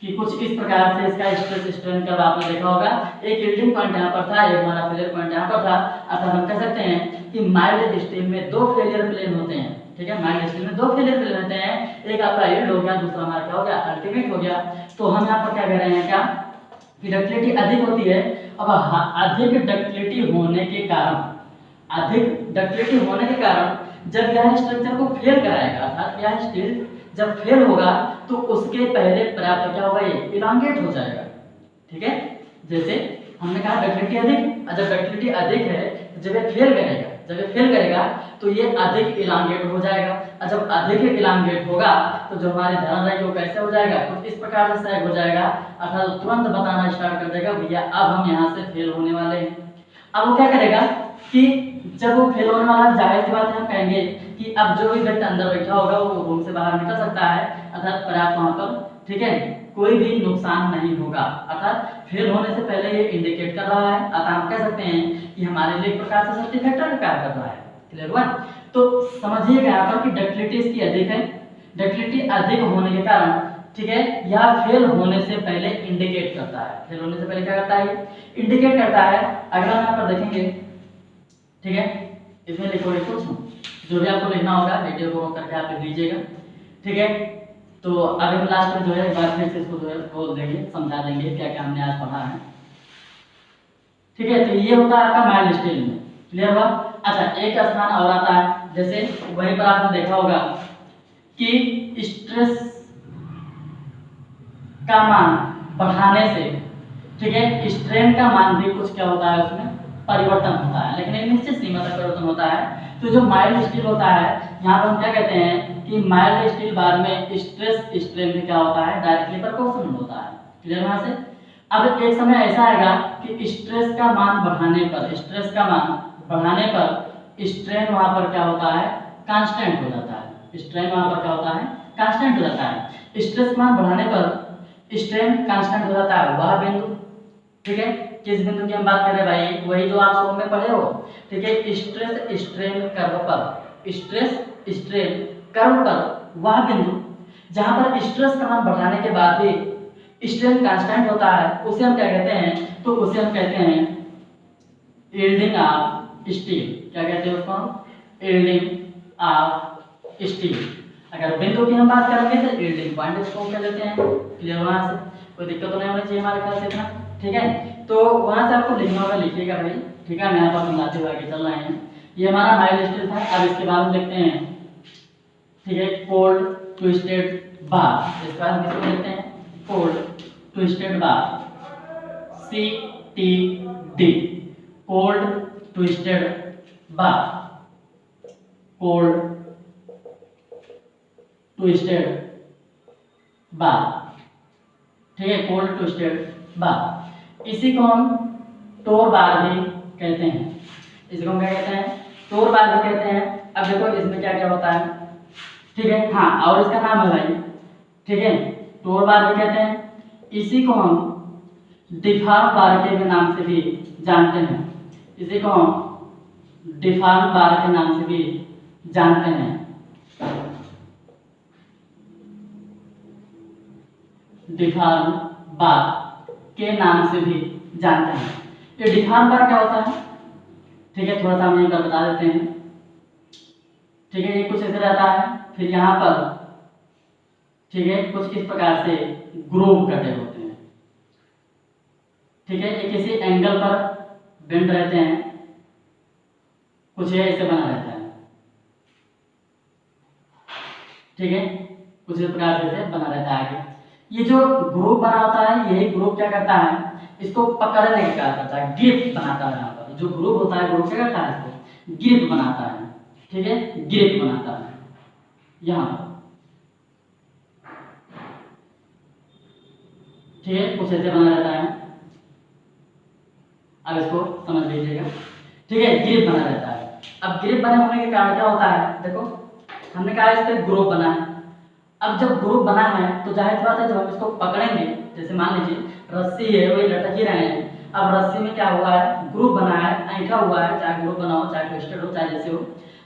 कि कुछ इस प्रकार से इसका स्ट्रेस स्ट्रेन कर्व आपने देखा होगा। एक यील्डिंग पॉइंट यहाँ पर था, एक हमारा फेलियर पॉइंट यहाँ पर था। अर्थात हम कह सकते हैं कि माइल्ड स्टील में दो फेलियर प्लेन होते हैं। ठीक है, माइल्ड स्टील में दो फेलियर प्लेन होते हैं, एक आपका यील्ड हो गया, दूसरा हमारा क्या हो गया, अल्टीमेट हो गया। तो हम यहाँ पर क्या कह रहे हैं, क्या कि डक्टिलिटी अधिक होती है। अब अधिक डक्टिलिटी होने के कारण, अधिक डक्टिलिटी होने के कारण जब यह स्ट्रक्चर को फेल कराएगा, अर्थात यह स्टील जब फेल होगा तो उसके पहले पर्याप्त क्या होगा, ये इलांगेट हो जाएगा। ठीक है, जैसे हमने कहा डक्टिलिटी अधिक, जब डक्टिलिटी अधिक है जब ये फेल करेगा, जब ये फेल करेगा तो ये अधिक इलांगेट हो जाएगा। और जब अधिक इलांगेट होगा तो जो हमारी धरण है वो कैसे हो जाएगा, कुछ इस प्रकार से सैग हो जाएगा। अर्थात तुरंत बताना स्टार्ट कर देगा भैया अब हम यहाँ से फेल होने वाले हैं। अब वो क्या करेगा कि जब वो फेल होने वाला, जाहिर सी बात है हम कहेंगे कि अब जो भी व्यक्ति अंदर बैठा होगा वो रूम से बाहर निकल सकता है, अर्थात पर्याप्त वहां पर, ठीक है, कोई भी नुकसान नहीं होगा। अर्थात फेल होने से पहले ये इंडिकेट कर रहा है। अतः हम कह सकते हैं कि हमारे लिए एक प्रकार से सेफ्टी फैक्टर का कार्य कर रहा है। क्लियर हुआ? तो समझिएगा यहाँ पर कि डक्टिलिटी इसकी अधिक है, डक्टिलिटी अधिक होने के कारण, ठीक है, या फेल होने से पहले इंडिकेट करता है। फेल होने से पहले क्या करता है, इंडिकेट करता है। अगला यहाँ पर देखेंगे, ठीक है, इसमें लिखोगे कुछ जो भी आपको लिखना होगा वीडियो को करके आप लिख लीजिएगा। ठीक है, तो अभी हम लास्ट में जो है एक बार फिर से इसको जो है बोल देंगे, समझा देंगे क्या क्या हमने आज पढ़ा है। ठीक है, तो ये होता है आपका माइल्ड स्टेज में। क्लियर हुआ? अच्छा, एक स्थान और आता है, जैसे वहीं पर आपने देखा होगा कि स्ट्रेस का मान बढ़ाने से, ठीक है, स्ट्रेन का मान भी कुछ क्या होता है, उसमें परिवर्तन होता है, लेकिन एक निश्चित सीमा तक परिवर्तन होता है। तो जो माइल्ड स्टील होता है, यहाँ पर हम क्या कहते हैं कि माइल्ड स्टील बार में स्ट्रेस स्ट्रेन में क्या होता है, डायरेक्टली प्रोपोर्शनल होता है। क्लियर यहाँ से? अब एक समय ऐसा आएगा कि स्ट्रेस का मान बढ़ाने पर, स्ट्रेस का मान बढ़ाने पर स्ट्रेन वहां पर क्या होता है, कांस्टेंट हो जाता है। स्ट्रेन वहां पर क्या होता है, कांस्टेंट हो जाता है। स्ट्रेस मान बढ़ाने पर स्ट्रेन कांस्टेंट हो जाता है, वह बिंदु, ठीक है, किस बिंदु की हम बात कर रहे हैं भाई, वही जो आप शो में पढ़े हो। ठीक है, स्ट्रेस स्ट्रेन कर्व पर, स्ट्रेस स्ट्रेन कर्व पर वह बिंदु जहां पर स्ट्रेस का मान बढ़ाने के बाद भी स्ट्रेन कांस्टेंट होता है, उसे हम क्या कहते हैं, तो उसे हम कहते हैं यील्डिंग ऑफ स्टील। क्या कहते हैं उसको, यील्डिंग ऑफ स्टील। अगर बिंदु की हम बात करेंगे तो यील्डिंग पॉइंट इसको कह देते हैं। क्लियर? वहां से कोई दिक्कत तो नहीं होनी चाहिए हमारे ख्याल से इतना। ठीक है, तो वहां से आपको लिखना होगा, लिखिएगा भाई। ठीक है, मैं आपको समझाते हुए आगे चल रहे हैं। ये हमारा माइल्ड स्टील था। अब इसके बाद हम देखते हैं, ठीक है, कोल्ड ट्विस्टेड बार। इसके बाद हम इसको देखते हैं कोल्ड ट्विस्टेड बार, CTD, कोल्ड ट्विस्टेड बार, कोल्ड ट्विस्टेड बार। ठीक है, कोल्ड ट्विस्टेड बार। इसी को हम टोर बार भी कहते हैं। इसको हम क्या कहते हैं, टोर बार भी कहते हैं। अब देखो इसमें क्या क्या होता है। ठीक है, हाँ, और इसका नाम है भाई, ठीक है, टोर बार भी कहते हैं। इसी को हम डिफॉर्म बार के नाम से भी जानते हैं। इसी को हम डिफॉर्म बार के नाम से भी जानते हैं। डिफॉर्म बार के नाम से भी जानते हैं। ये डिफॉर्म बार क्या होता है, ठीक है, थोड़ा सा हम यहीं पर बता देते हैं। ठीक है, ये कुछ ऐसे रहता है, फिर यहाँ पर, ठीक है, कुछ इस प्रकार से ग्रूव कटे होते हैं। ठीक है, ये किसी एंगल पर बेंड रहते हैं, कुछ ये ऐसे बना रहता है। ठीक है, कुछ इस प्रकार से ऐसे बना रहता है आगे। ये जो ग्रुप बना होता है, यही ग्रुप क्या करता है, इसको पकड़ने का कार्य करता है, ग्रिप बनाता है। यहाँ पर जो ग्रुप होता है, ग्रुप क्या करता है, इसको ग्रिप बनाता है। ठीक है, ग्रिप बनाता है यहाँ पर। ठीक है, कुछ ऐसे बना रहता है। अब इसको समझ लीजिएगा। ठीक है, ग्रिप बना रहता है। अब ग्रिप बने होने के कारण क्या होता है, देखो हमने कहा इस पे ग्रुप बना है। अब जब ग्रुप बना है तो जाहिर बात है, जब हम इसको पकड़ेंगे, जैसे मान लीजिए रस्सी है, वही लटक ही रहे हैं। अब रस्सी में क्या हुआ है, ग्रुप बना है, ऐंठा हुआ है, चाहे ग्रुप बना हो, चाहे ट्विस्टेड हो, चाहे जैसे हो।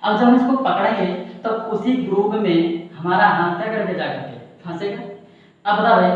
अब जब हम इसको पकड़ेंगे तब उसी ग्रुप में हमारा हाथ क्या करके जा करके फंसेगा। अब बता भाई,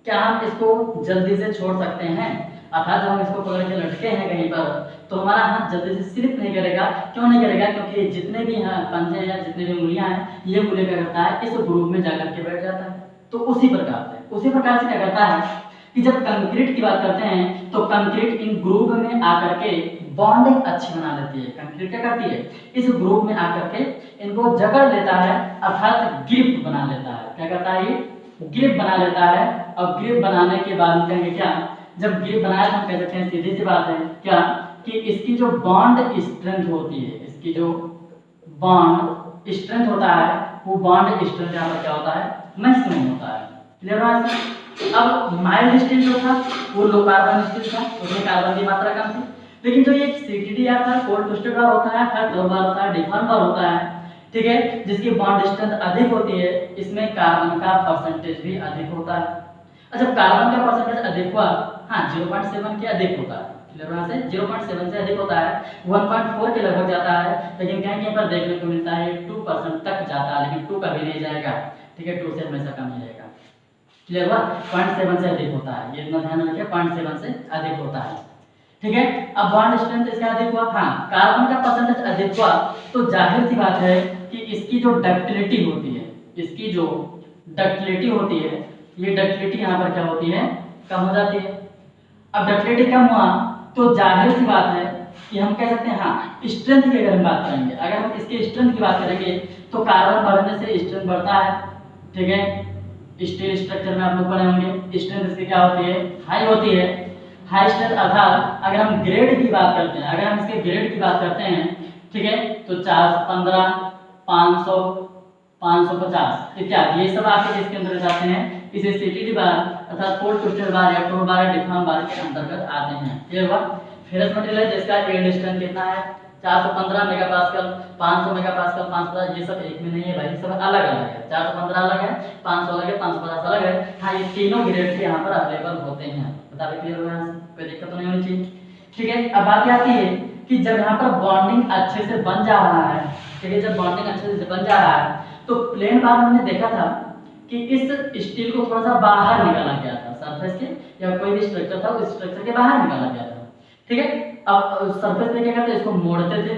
क्या हम इसको जल्दी से छोड़ सकते हैं? अर्थात जब हम इसको पकड़ के लटके हैं कहीं पर, तो हमारा हाथ जल्दी से स्लिप नहीं करेगा। क्यों नहीं करेगा? क्योंकि जितने भी पंजे या जितने भी उंगलियां हैं, ये उंगली क्या करता है, इस ग्रुप में जाकर के बैठ जाता है। तो उसी प्रकार से क्या करता है कि जब कंक्रीट की बात करते हैं तो कंक्रीट इन ग्रुप में आकर के बॉन्डिंग अच्छी बना लेती है। कंक्रीट क्या करती है, इस ग्रुप में आकर के इनको जकड़ लेता है, अर्थात ग्रिप बना लेता है। क्या करता है, ये ग्रिप बना लेता है। और ग्रिप बनाने के बाद हम कहेंगे क्या, जब ग्रिप बनाया तो हम कह सकते हैं, सीधी सी बात है क्या, कि इसकी जो बॉन्ड स्ट्रेंथ होती है, इसकी जो बॉन्ड स्ट्रेंथ होता है, वो बॉन्ड स्ट्रेंथ यहाँ पर क्या होता है, मैक्सिमम होता है। क्लियर है? अब माइल्ड स्टील जो था वो लो कार्बन स्टील था, उसमें कार्बन की मात्रा कम थी। लेकिन जो ये CTD आता है, कोल्ड ट्विस्टेड बार होता है, थर्ड टोर बार होता है, डिफॉर्म बार होता है, ठीक है, जिसकी बॉन्ड स्ट्रेंथ अधिक होती है, इसमें कार्बन का परसेंटेज भी अधिक होता है। अच्छा, कार्बन का परसेंटेज अधिक हुआ, हाँ 0.7 के अधिक होता है। क्लियर से 0.7 से अधिक होता है, 1.4 के लगभग जाता है। लेकिन कहीं पर देखने को मिलता है 2% तक जाता है, लेकिन 2 कभी नहीं जाएगा। ठीक है, 2 से हमेशा कम ही जाएगा। क्लियर हुआ? 0.7 से अधिक होता है, ये इतना ध्यान रखिए, 0.7 से अधिक होता है। ठीक है, अब बॉन्ड स्ट्रेंथ इसका अधिक हुआ, हाँ कार्बन का परसेंटेज अधिक हुआ, तो जाहिर सी बात है कि इसकी जो डक्टिलिटी होती है, इसकी जो डक्टिलिटी होती है, ये डक्टिलिटी यहाँ पर क्या होती है, कम हो जाती है। अब डक्टिलिटी कम हुआ तो जाहिर सी बात है कि हम कह सकते हैं हाँ स्ट्रेंथ की अगर हम बात करेंगे, अगर हम इसके स्ट्रेंथ की बात करेंगे तो कार्बन बढ़ने से स्ट्रेंथ बढ़ता है, ठीक है। स्टील स्ट्रक्चर में आप लोग पढ़े होंगे, स्ट्रेंथ इसकी क्या होती है, हाई होती है। हाई स्ट्रेंथ अर्थात अगर हम ग्रेड की बात करते हैं, अगर हम इसके ग्रेड की बात करते हैं, ठीक है, तो 415, 500, 550 इत्यादि ये सब आपके इसके अंतर्गत आते हैं। इसे सीटीडी बार अर्थात कोल्ड ट्विस्टेड बार या टोर बार या डिफ्राम बार के अंतर्गत आते हैं। क्लियर हुआ। फेरस मटेरियल है जिसका यील्ड स्ट्रेंथ कितना है, 415 मेगापास्कल, 500 मेगापास्कल, 550, ये सब एक में नहीं है भाई, सब अलग अलग है। 415 अलग है, 500 अलग है, 550 अलग है। हाँ, ये तीनों ग्रेड के यहाँ पर अवेलेबल होते हैं। बता रहे क्लियर हुआ, यहाँ से कोई दिक्कत तो नहीं होनी चाहिए। ठीक है, अब बात आती है कि जब यहाँ पर बॉन्डिंग अच्छे से बन जा रहा है, ठीक है, जब बॉन्डिंग अच्छे से बन जा रहा है तो प्लेन बार हमने देखा था कि इस स्टील को थोड़ा सा बाहर निकाला गया था, सरफेस के या कोई भी स्ट्रक्चर था उस स्ट्रक्चर के बाहर निकाला गया था, ठीक है। अब सरफेस पे क्या करते हैं, इसको मोड़ते थे।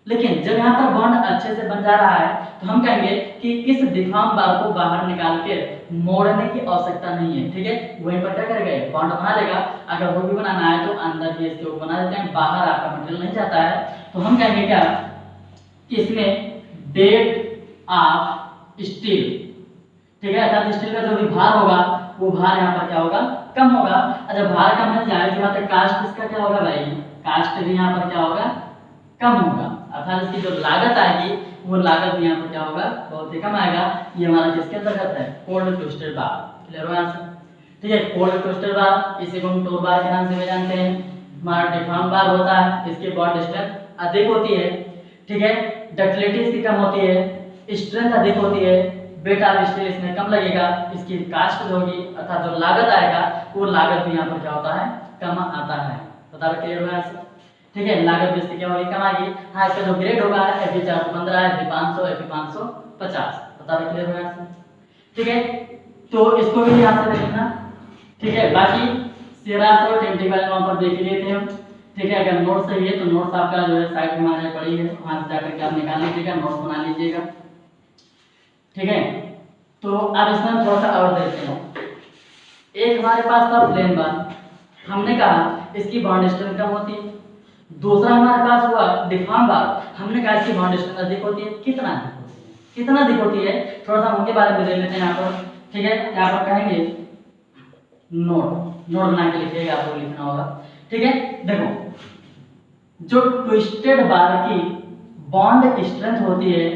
लेकिन जब यहाँ पर बॉन्ड अच्छे से बन जा रहा है तो हम कहेंगे कि इस डिफ्राम बार को बाहर निकाल के मोड़ने की आवश्यकता नहीं है, ठीक है। वहीं पर क्या करेगा, बॉन्ड बना लेगा। अगर वो भी बनाना है तो अंदर ही इसको बना देते हैं, बाहर आपका मटेरियल नहीं जाता है। तो हम कहेंगे क्या कि इसमें डेट ऑफ स्टील, ठीक है, अर्थात स्टील का जो भी भार होगा वो भार यहाँ पर क्या होगा, कम होगा। अच्छा, भार कम है, जाहिर सी बात है कास्ट इसका क्या होगा भाई, कास्ट भी यहाँ पर क्या होगा, कम होगा। अर्थात इसकी जो लागत आएगी वो लागत भी यहाँ पर क्या होगा, बहुत ही कम आएगा। ये हमारा किसके अंतर्गत है, कोल्ड ट्विस्टेड बार। क्लियर हो यहाँ से, ठीक है। कोल्ड ट्विस्टेड बार, इसे हम टोर बार के नाम से भी जानते हैं। हमारा डिफ्राम बार होता है, इसकी बॉन्ड स्ट्रेंथ अधिक होती है, ठीक है, डक्टिलिटी इसकी कम होती है, स्ट्रेंथ अधिक होती है, वेट ऑफ स्टील इसमें कम लगेगा, इसकी कास्ट जो होगी अर्थात जो लागत आएगा वो लागत भी यहाँ पर क्या होता है, कम आता है। बता रहे क्लियर हुआ ऐसे, ठीक है। लागत भी इसकी क्या होगी, कम आएगी। हाँ, इसका जो ग्रेड होगा Fe 415, Fe 500, Fe 550। बता रहे क्लियर हुआ ऐसे, ठीक है। तो इसको भी यहाँ से देखना, ठीक है। बाकी सिरास और टेंटिकल वहाँ पर देख लिए थे हम, ठीक है। अगर नोट सही है तो नोट्स आपका जो है साइड में हमारे पड़ी है, वहाँ से जाकर के आप निकाल लीजिएगा, नोट्स बना लीजिएगा, ठीक है। तो अब इसमें हम थोड़ा सा और देखते हैं। एक हमारे पास था प्लेन बार, हमने कहा इसकी बॉन्ड स्ट्रेंथ कम होती है। दूसरा हमारे पास हुआ डिफ्राम बार, हमने कहा इसकी बॉन्ड स्ट्रेंथ अधिक होती है। कितना अधिक होती है, कितना अधिक होती है, थोड़ा सा उनके बारे में देख लेते हैं यहाँ पर, ठीक है। यहाँ पर कहेंगे नोट, नोट बना के लिखिएगा, आपको लिखना होगा, ठीक है। देखो, जो ट्विस्टेड बार की बॉन्ड स्ट्रेंथ होती है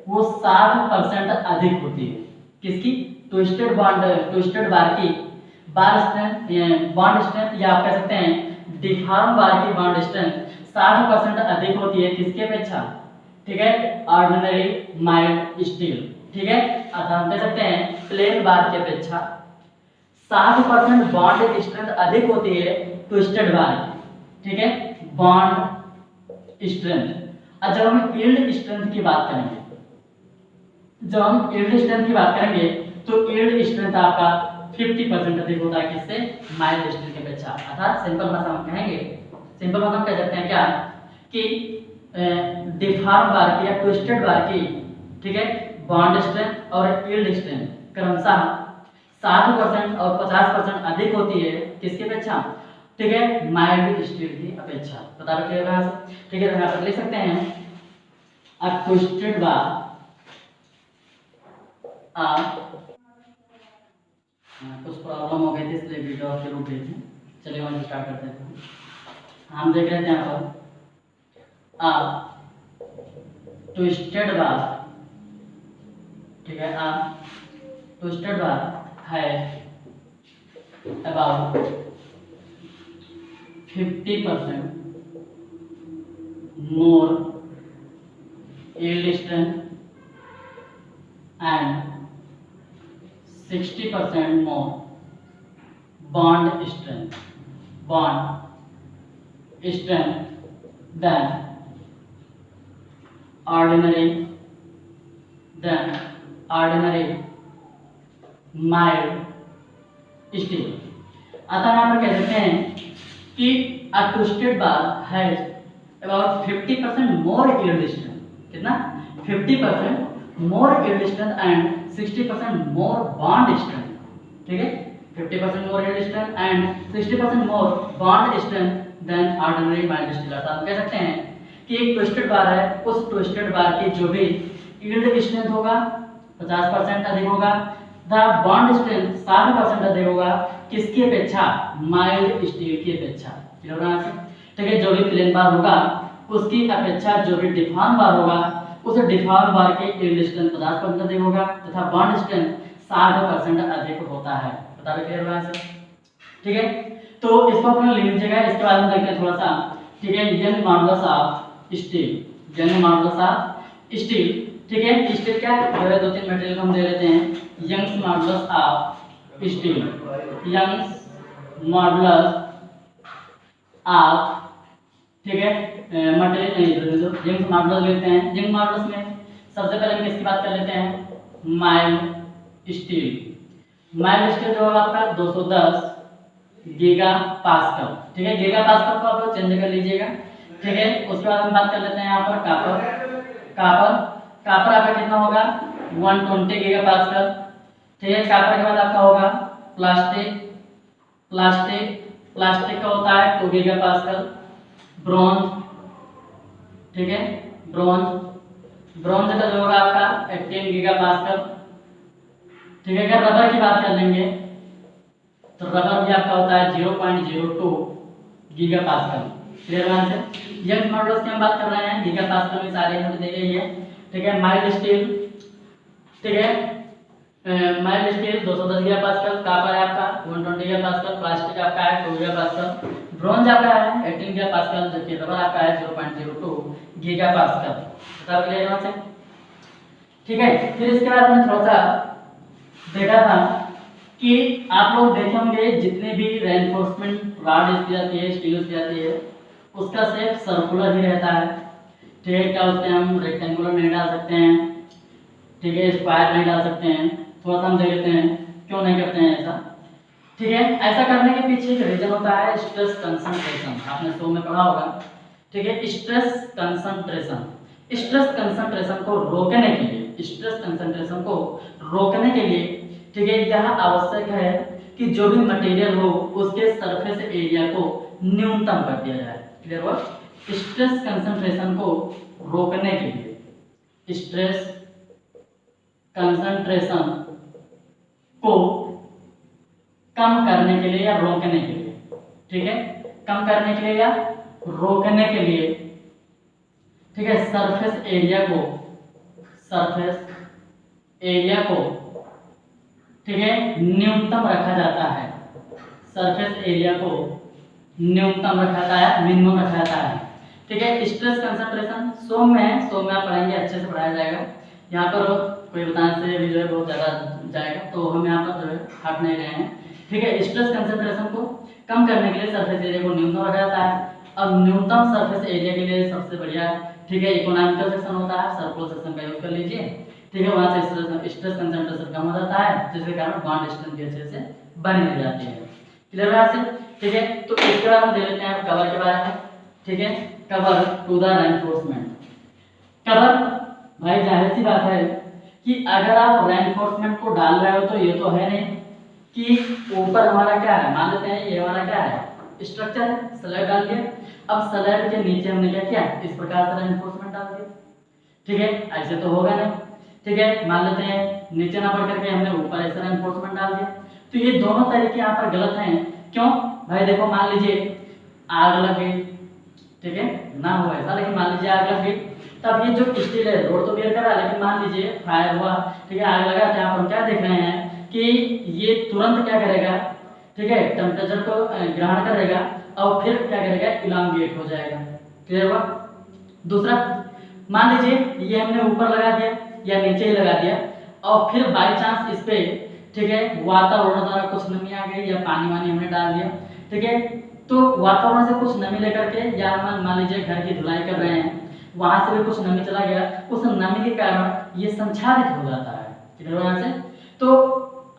वो 60% अधिक होती है। किसकी, ट्विस्टेड बॉन्ड, ट्विस्टेड बार की बार स्ट्रेंथ, बॉन्ड स्ट्रेंथ, या आप कह सकते हैं डिफ्राम बार की बॉन्ड स्ट्रेंथ 60% अधिक होती है। किसके अपेक्षा, ठीक है, ऑर्डिनरी माइल्ड स्टील, ठीक है। अर्थात हम कह सकते हैं प्लेन बार की अपेक्षा 60% बॉन्ड स्ट्रेंथ अधिक होती है ट्विस्टेड बार की, ठीक है, बॉन्ड स्ट्रेंथ। और जब हम यील्ड स्ट्रेंथ की बात करेंगे, जब हम यील्ड स्ट्रेंथ की बात करेंगे तो यील्ड स्ट्रेंथ आपका 50% अधिक होता है। किससे, माइल्ड स्टील की अपेक्षा। अर्थात सिंपल भाषा में कहेंगे, सिंपल भाषा में कह सकते हैं क्या कि डिफ्राम बार की या ट्विस्टेड बार की, ठीक है, बॉन्ड स्ट्रेंथ और यील्ड स्ट्रेंथ क्रमशः 60% और 50% अधिक होती है। किसकी अपेक्षा, ठीक है, माइल्ड स्टील की अपेक्षा। बता रखिएगा यहाँ से, ठीक है। तो यहाँ पर लिख सकते हैं अ ट्विस्टेड बार, कुछ प्रॉब्लम हो गई थी इसलिए वीडियो के रूप में थे। चलिए हम स्टार्ट करते हैं। हम देख रहे थे यहाँ पर ट्विस्टेड बार, ठीक है, ट्विस्टेड बार है about 50% more yield strength and 60% more bond strength than ordinary mild steel। अतः यहाँ पर कह सकते हैं कि a twisted bar has about 50% more yield strength, कितना, 50% more yield strength and 60% more bond strength, ठीक है, 50% more yield strength and 60% more bond strength than ordinary mild steel. अर्थात हम कह सकते हैं कि एक ट्विस्टेड बार है, उस ट्विस्टेड बार की जो भी यील्ड स्ट्रेंथ होगा 50% अधिक होगा, द बॉन्ड स्ट्रेंथ 60% अधिक होगा, किसकी अपेक्षा, माइल्ड स्टील की अपेक्षा, क्लियर होना है, ठीक है। जो भी प्लेन बार होगा उसकी अपेक्षा जो भी डिफॉर्म बार होगा उस डिफॉर्म बार के यील्ड स्ट्रेंथ 50% अधिक होगा तथा बॉन्ड स्ट्रेंथ 60% अधिक होता है। बता रहे, क्लियर होना है, ठीक है। तो इसको अपने लिख लीजिएगा। इसके बाद हम देखते हैं थोड़ा सा, ठीक है, young modulus of steel, young modulus of steel, ठीक है। स्टील क्या है, दो तीन मटेरियल हम दे लेते हैं। Young modulus of steel, young modulus of, ठीक है, मटेरियल यंग मॉडुलस लेते हैं। यंग मॉडुलस में सबसे पहले हम किसकी बात कर लेते हैं, माइल्ड स्टील। माइल्ड स्टील जो होगा आपका 210 गीगा पास्कल, ठीक है। गीगा पास्कल को आप लोग चेंज कर लीजिएगा, ठीक है। उसके बाद हम बात कर लेते हैं यहाँ पर कापर आपका कितना होगा, 120 गीगा पास्कल, ठीक है। कापर के बाद आपका होगा प्लास्टिक का होता है 2 गीगा पास्कल। ब्रॉन्ज, ठीक है, ब्रॉन्ज का जो होगा आपका 18 गीगा पास्कल, ठीक है। अगर रबर की बात कर लेंगे तो रबर भी आपका होता है 0.02 गीगा पास्कल, क्लियर है। यंग मॉडुलस की हम बात कर रहे हैं, गीगा पास्कल में सारे यूनिट दे गई है, ठीक है। माइल्ड स्टील, ठीक है, mild steel 210 giga pascal, copper है आपका 120 गीगा पास्कल, प्लास्टिक आपका है 2 गीगा पास्कल, ब्रॉन्ज आपका है 18 गीगा पास्कल, जबकि रबर आपका है 0.02 गीगा पास्कल। बता क्लियर है, ठीक है। फिर इसके बाद हमने थोड़ा सा देखा था कि आप लोग देखे होंगे जितने भी रेनफोर्समेंट रॉड यूज की जाती है, स्टील यूज की जाती है, उसका शेप सर्कुलर ही रहता है, ठीक है। क्या उसमें हम रेक्टेंगुलर नहीं डाल सकते हैं, ठीक है, स्क्वायर नहीं डाल सकते हैं। थोड़ा सा हम देख लेते हैं क्यों नहीं करते हैं ऐसा, ठीक है। ऐसा करने के पीछे एक रीजन होता है स्ट्रेस कंसंट्रेशन, आपने शो में पढ़ा होगा, ठीक है। स्ट्रेस कंसंट्रेशन को रोकने के लिए, ठीक है, यह आवश्यक है कि जो भी मटेरियल हो उसके सरफेस एरिया को न्यूनतम कर दिया जाए, क्लियर हुआ। स्ट्रेस कंसंट्रेशन को रोकने के लिए, स्ट्रेस कंसंट्रेशन को कम करने के लिए या रोकने के लिए, ठीक है, कम करने के लिए या रोकने के लिए, ठीक है, सरफेस एरिया को ठीक है न्यूनतम रखा जाता है, सरफेस एरिया को न्यूनतम रखा जाता है, मिनिमम रखा जाता है, ठीक है। स्ट्रेस कंसंट्रेशन सो में आप पढ़ेंगे, अच्छे से पढ़ाया जाएगा। यहाँ पर कोई बताने से भी जो है बहुत ज़्यादा जाएगा, तो हम यहाँ पर जो है हट नहीं रहे हैं, ठीक है। स्ट्रेस कंसंट्रेशन को कम करने के लिए सरफेस एरिया को न्यूनतम रखा जाता है। अब न्यूनतम सरफेस एरिया के लिए सबसे बढ़िया, ठीक है, इकोनॉमिकल सेक्शन होता है, सर्कुलर सेक्शन का यूज कर लीजिए, ठीक है। वहाँ से स्ट्रेस कंसंट्रेशन कम हो जाता है, जिसके कारण बॉन्ड स्ट्रेंथ भी अच्छे से बनी रह जाती है, क्लियर है से, ठीक है। तो इसके बाद हम देख लेते हैं कवर के बारे में, ठीक है। Cover to the reinforcement, cover भाई जाहिर सी बात है कि अगर आप रेनफोर्समेंट को डाल रहे हो तो ये तो है नहीं कि ऊपर हमारा क्या है, मान लेते हैं ये हमारा क्या है, स्ट्रक्चर है, स्लैब डाल दिया। अब स्लैब के नीचे हमने क्या किया, इस प्रकार से रेनफोर्समेंट डाल दिया, ठीक है। ऐसे तो होगा नहीं, ठीक है। मान लेते हैं नीचे ना पढ़ करके हमने ऊपर ऐसा रेनफोर्समेंट डाल दिया, तो ये दोनों तरीके यहाँ पर गलत हैं। क्यों भाई, देखो मान लीजिए आग लग गई, ठीक है, ना हो ऐसा, लेकिन मान लीजिए आग लग गई, तब ये जो स्टील है रोड तो बेयर कर रहा है, लेकिन मान लीजिए फायर हुआ, ठीक है, आग लगा, तो यहाँ पर हम क्या देख रहे हैं कि ये तुरंत क्या करेगा, ठीक है, टेम्परेचर को ग्रहण करेगा और फिर क्या करेगा, इलांगेट हो जाएगा, क्लियर हुआ। दूसरा, मान लीजिए ये हमने ऊपर लगा दिया या नीचे ही लगा दिया और फिर बाई चांस इस पे, ठीक है, वातावरण द्वारा कुछ नमी आ गई या पानी वानी हमने डाल दिया, ठीक है, तो वातावरण से कुछ नमी लेकर के, या मान लीजिए घर की धुलाई कर रहे हैं, वहां से भी कुछ नमी चला गया, उस नमी के कारण ये संक्षारित हो जाता है, क्लियर हुआ से। तो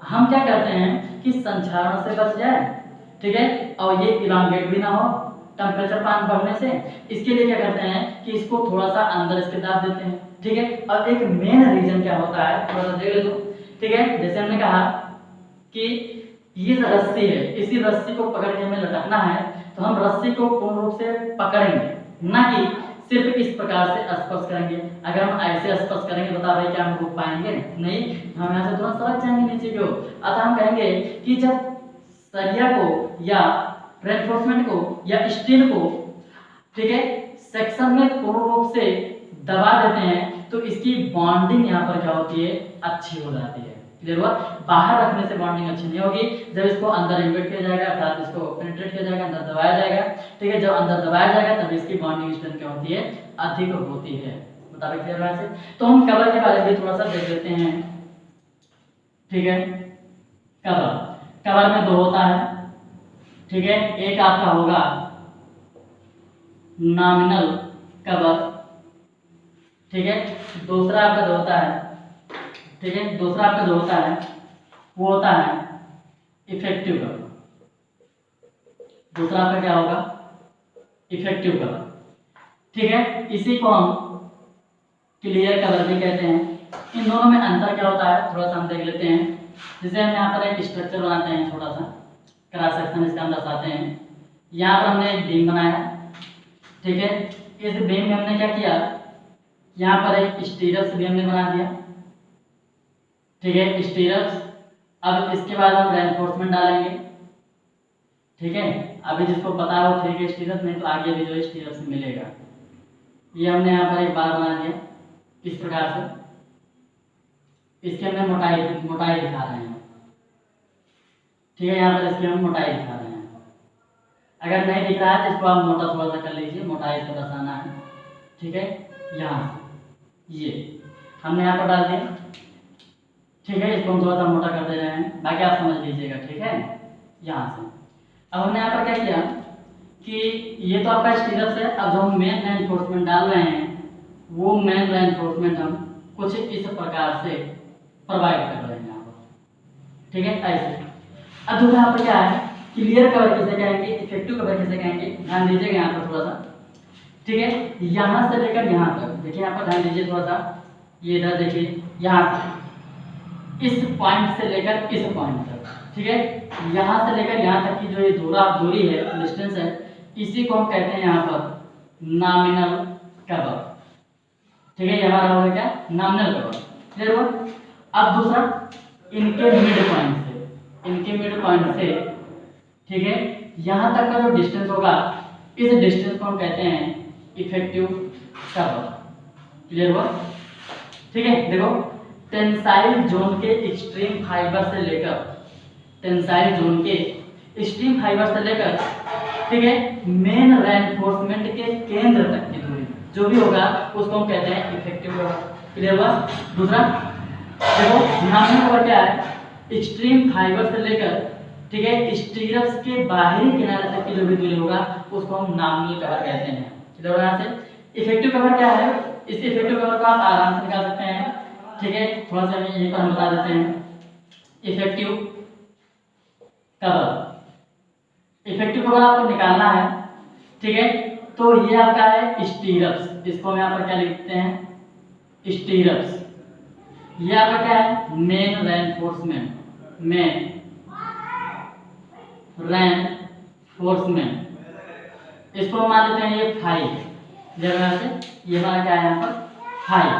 हम क्या करते हैं कि संक्षारण से बच जाए, ठीक है, और ये इलांगेट भी ना हो टेम्परेचर पान बढ़ने से, इसके लिए क्या करते हैं कि इसको थोड़ा सा अंदर इसके दाब देते हैं, ठीक है। और एक मेन रीजन क्या होता है, थोड़ा सा देख लो, ठीक है। जैसे हमने कहा कि ये जो रस्सी है, इसी रस्सी को पकड़ के हमें लटकना है, तो हम रस्सी को पूर्ण रूप से पकड़ेंगे, ना कि सिर्फ इस प्रकार से स्पर्श करेंगे। अगर हम ऐसे स्पर्श करेंगे बता रहे क्या हम रोक पाएंगे? नहीं, हम यहाँ से तुरंत सरक जाएंगे नीचे की ओर। अतः हम कहेंगे कि जब सरिया को या रेनफोर्समेंट को या स्टील को, ठीक है, सेक्शन में पूर्ण रूप से दबा देते हैं तो इसकी बॉन्डिंग यहाँ पर क्या होती है? अच्छी हो जाती है। क्लियर हुआ? बाहर रखने से बॉन्डिंग अच्छी नहीं होगी। जब इसको अंदर इन्वर्ट किया जाएगा अर्थात इसको पेनिट्रेट किया जाएगा, अंदर दबाया जाएगा, ठीक है, जब अंदर दबाया जाएगा तब इसकी बॉन्डिंग स्ट्रेंथ क्या होती है? अधिक होती है। बता रहे क्लियर है? तो हम कवर के बारे में थोड़ा सा देख लेते हैं, ठीक है। कवर में दो होता है, ठीक है। एक आपका होगा नॉमिनल कवर, ठीक है। दूसरा आपका जो होता है, ठीक है, दूसरा आपका जो होता है वो होता है इफेक्टिव कवर। दूसरा आपका क्या होगा? इफेक्टिव कवर, ठीक है। इसी को हम क्लियर कवर भी कहते हैं। इन दोनों में अंतर क्या होता है थोड़ा सा हम देख लेते हैं। जैसे हम यहाँ पर एक स्ट्रक्चर बनाते हैं, छोटा सा क्रॉस सेक्शन इसका हम दर्शाते हैं। यहाँ पर हमने एक बीम बनाया, ठीक है। इस बीम में हमने क्या किया? यहाँ पर एक स्टीरप्स भी हमने बना दिया, ठीक है, स्टीरप्स। अब इसके बाद हम रेनफोर्समेंट डालेंगे, ठीक है। अभी जिसको पता हो ठीक है स्टीरप्स, नहीं तो आगे भी जो स्टीरप्स मिलेगा। ये हमने यहाँ पर एक बार बना दिया इस प्रकार से। इसकी हमने मोटाई दिखा रहे हैं, ठीक है। यहाँ पर इसकी हम मोटाई दिखा रहे हैं। अगर नहीं दिख रहा है तो इसको आप मोटा थोड़ा सा कर लीजिए, मोटाई इसको दर्शाना है, ठीक है। यहाँ से ये हमने यहाँ पर डाल दिया, ठीक है। इसको हम थोड़ा सा मोटा कर दे रहे हैं, बाकी आप समझ लीजिएगा, ठीक है। यहाँ से अब हमने यहाँ पर क्या किया कि ये तो आपका स्टीरप्स है। अब जो हम मेन रेनफोर्समेंट डाल रहे हैं वो मेन रेनफोर्समेंट हम कुछ इस प्रकार से प्रोवाइड कर रहे हैं यहाँ पर, ठीक है, ऐसे। अब दूसरा यहाँ पर क्या है? क्लियर कवर किसे कहेंगे, इफेक्टिव कवर किसे कहेंगे? ध्यान दीजिएगा यहाँ पर थोड़ा सा, ठीक है। यहाँ से लेकर यहाँ तक देखिए, यहाँ पर ध्यान दीजिए थोड़ा सा, ये इधर देखिए, यहाँ से इस पॉइंट से लेकर इस पॉइंट तक, ठीक है। यहाँ से लेकर यहाँ तक की जो ये दूरी है, डिस्टेंस है, इसी को हम कहते हैं यहाँ पर नॉमिनल कवर, ठीक है। ये हमारा होगा क्या? Nominal cover. क्लियर हुआ? अब दूसरा इनके मिड पॉइंट से, ठीक है, यहाँ तक का जो डिस्टेंस होगा, इस डिस्टेंस को हम कहते हैं इफेक्टिव कवर। क्लियर हुआ? ठीक है। देखो, टेंसाइल जोन के एक्सट्रीम फाइबर से लेकर, टेंसाइल जोन के एक्सट्रीम फाइबर से लेकर, ठीक है, मेन रेनफोर्समेंट के केंद्र तक की दूरी जो भी होगा उसको हम कहते हैं इफेक्टिव कवर। क्लियर हुआ? दूसरा देखो, नॉमिनल कवर क्या है? एक्सट्रीम फाइबर से लेकर, ठीक है, स्टीरप्स के बाहरी किनारे तक की जो भी दूरी होगा उसको हम नॉमिनल कवर कहते हैं। क्लियर यहाँ से? इफेक्टिव कवर क्या है? इस इफेक्टिव कवर को आप आराम से निकाल सकते हैं, ठीक है। थोड़ा सा यहीं पर हम बता देते हैं इफेक्टिव कवर। इफेक्टिव कवर आपको निकालना है, ठीक है। तो ये आपका है स्टीरप्स, इसको हम यहाँ पर क्या लिखते हैं? स्टीरप्स। ये आपका क्या है? मेन रेनफोर्समेंट, मेन रेनफोर्समेंट, इसको हम मान लेते हैं ये 5, जगह से ये हमारा क्या है यहाँ पर 5।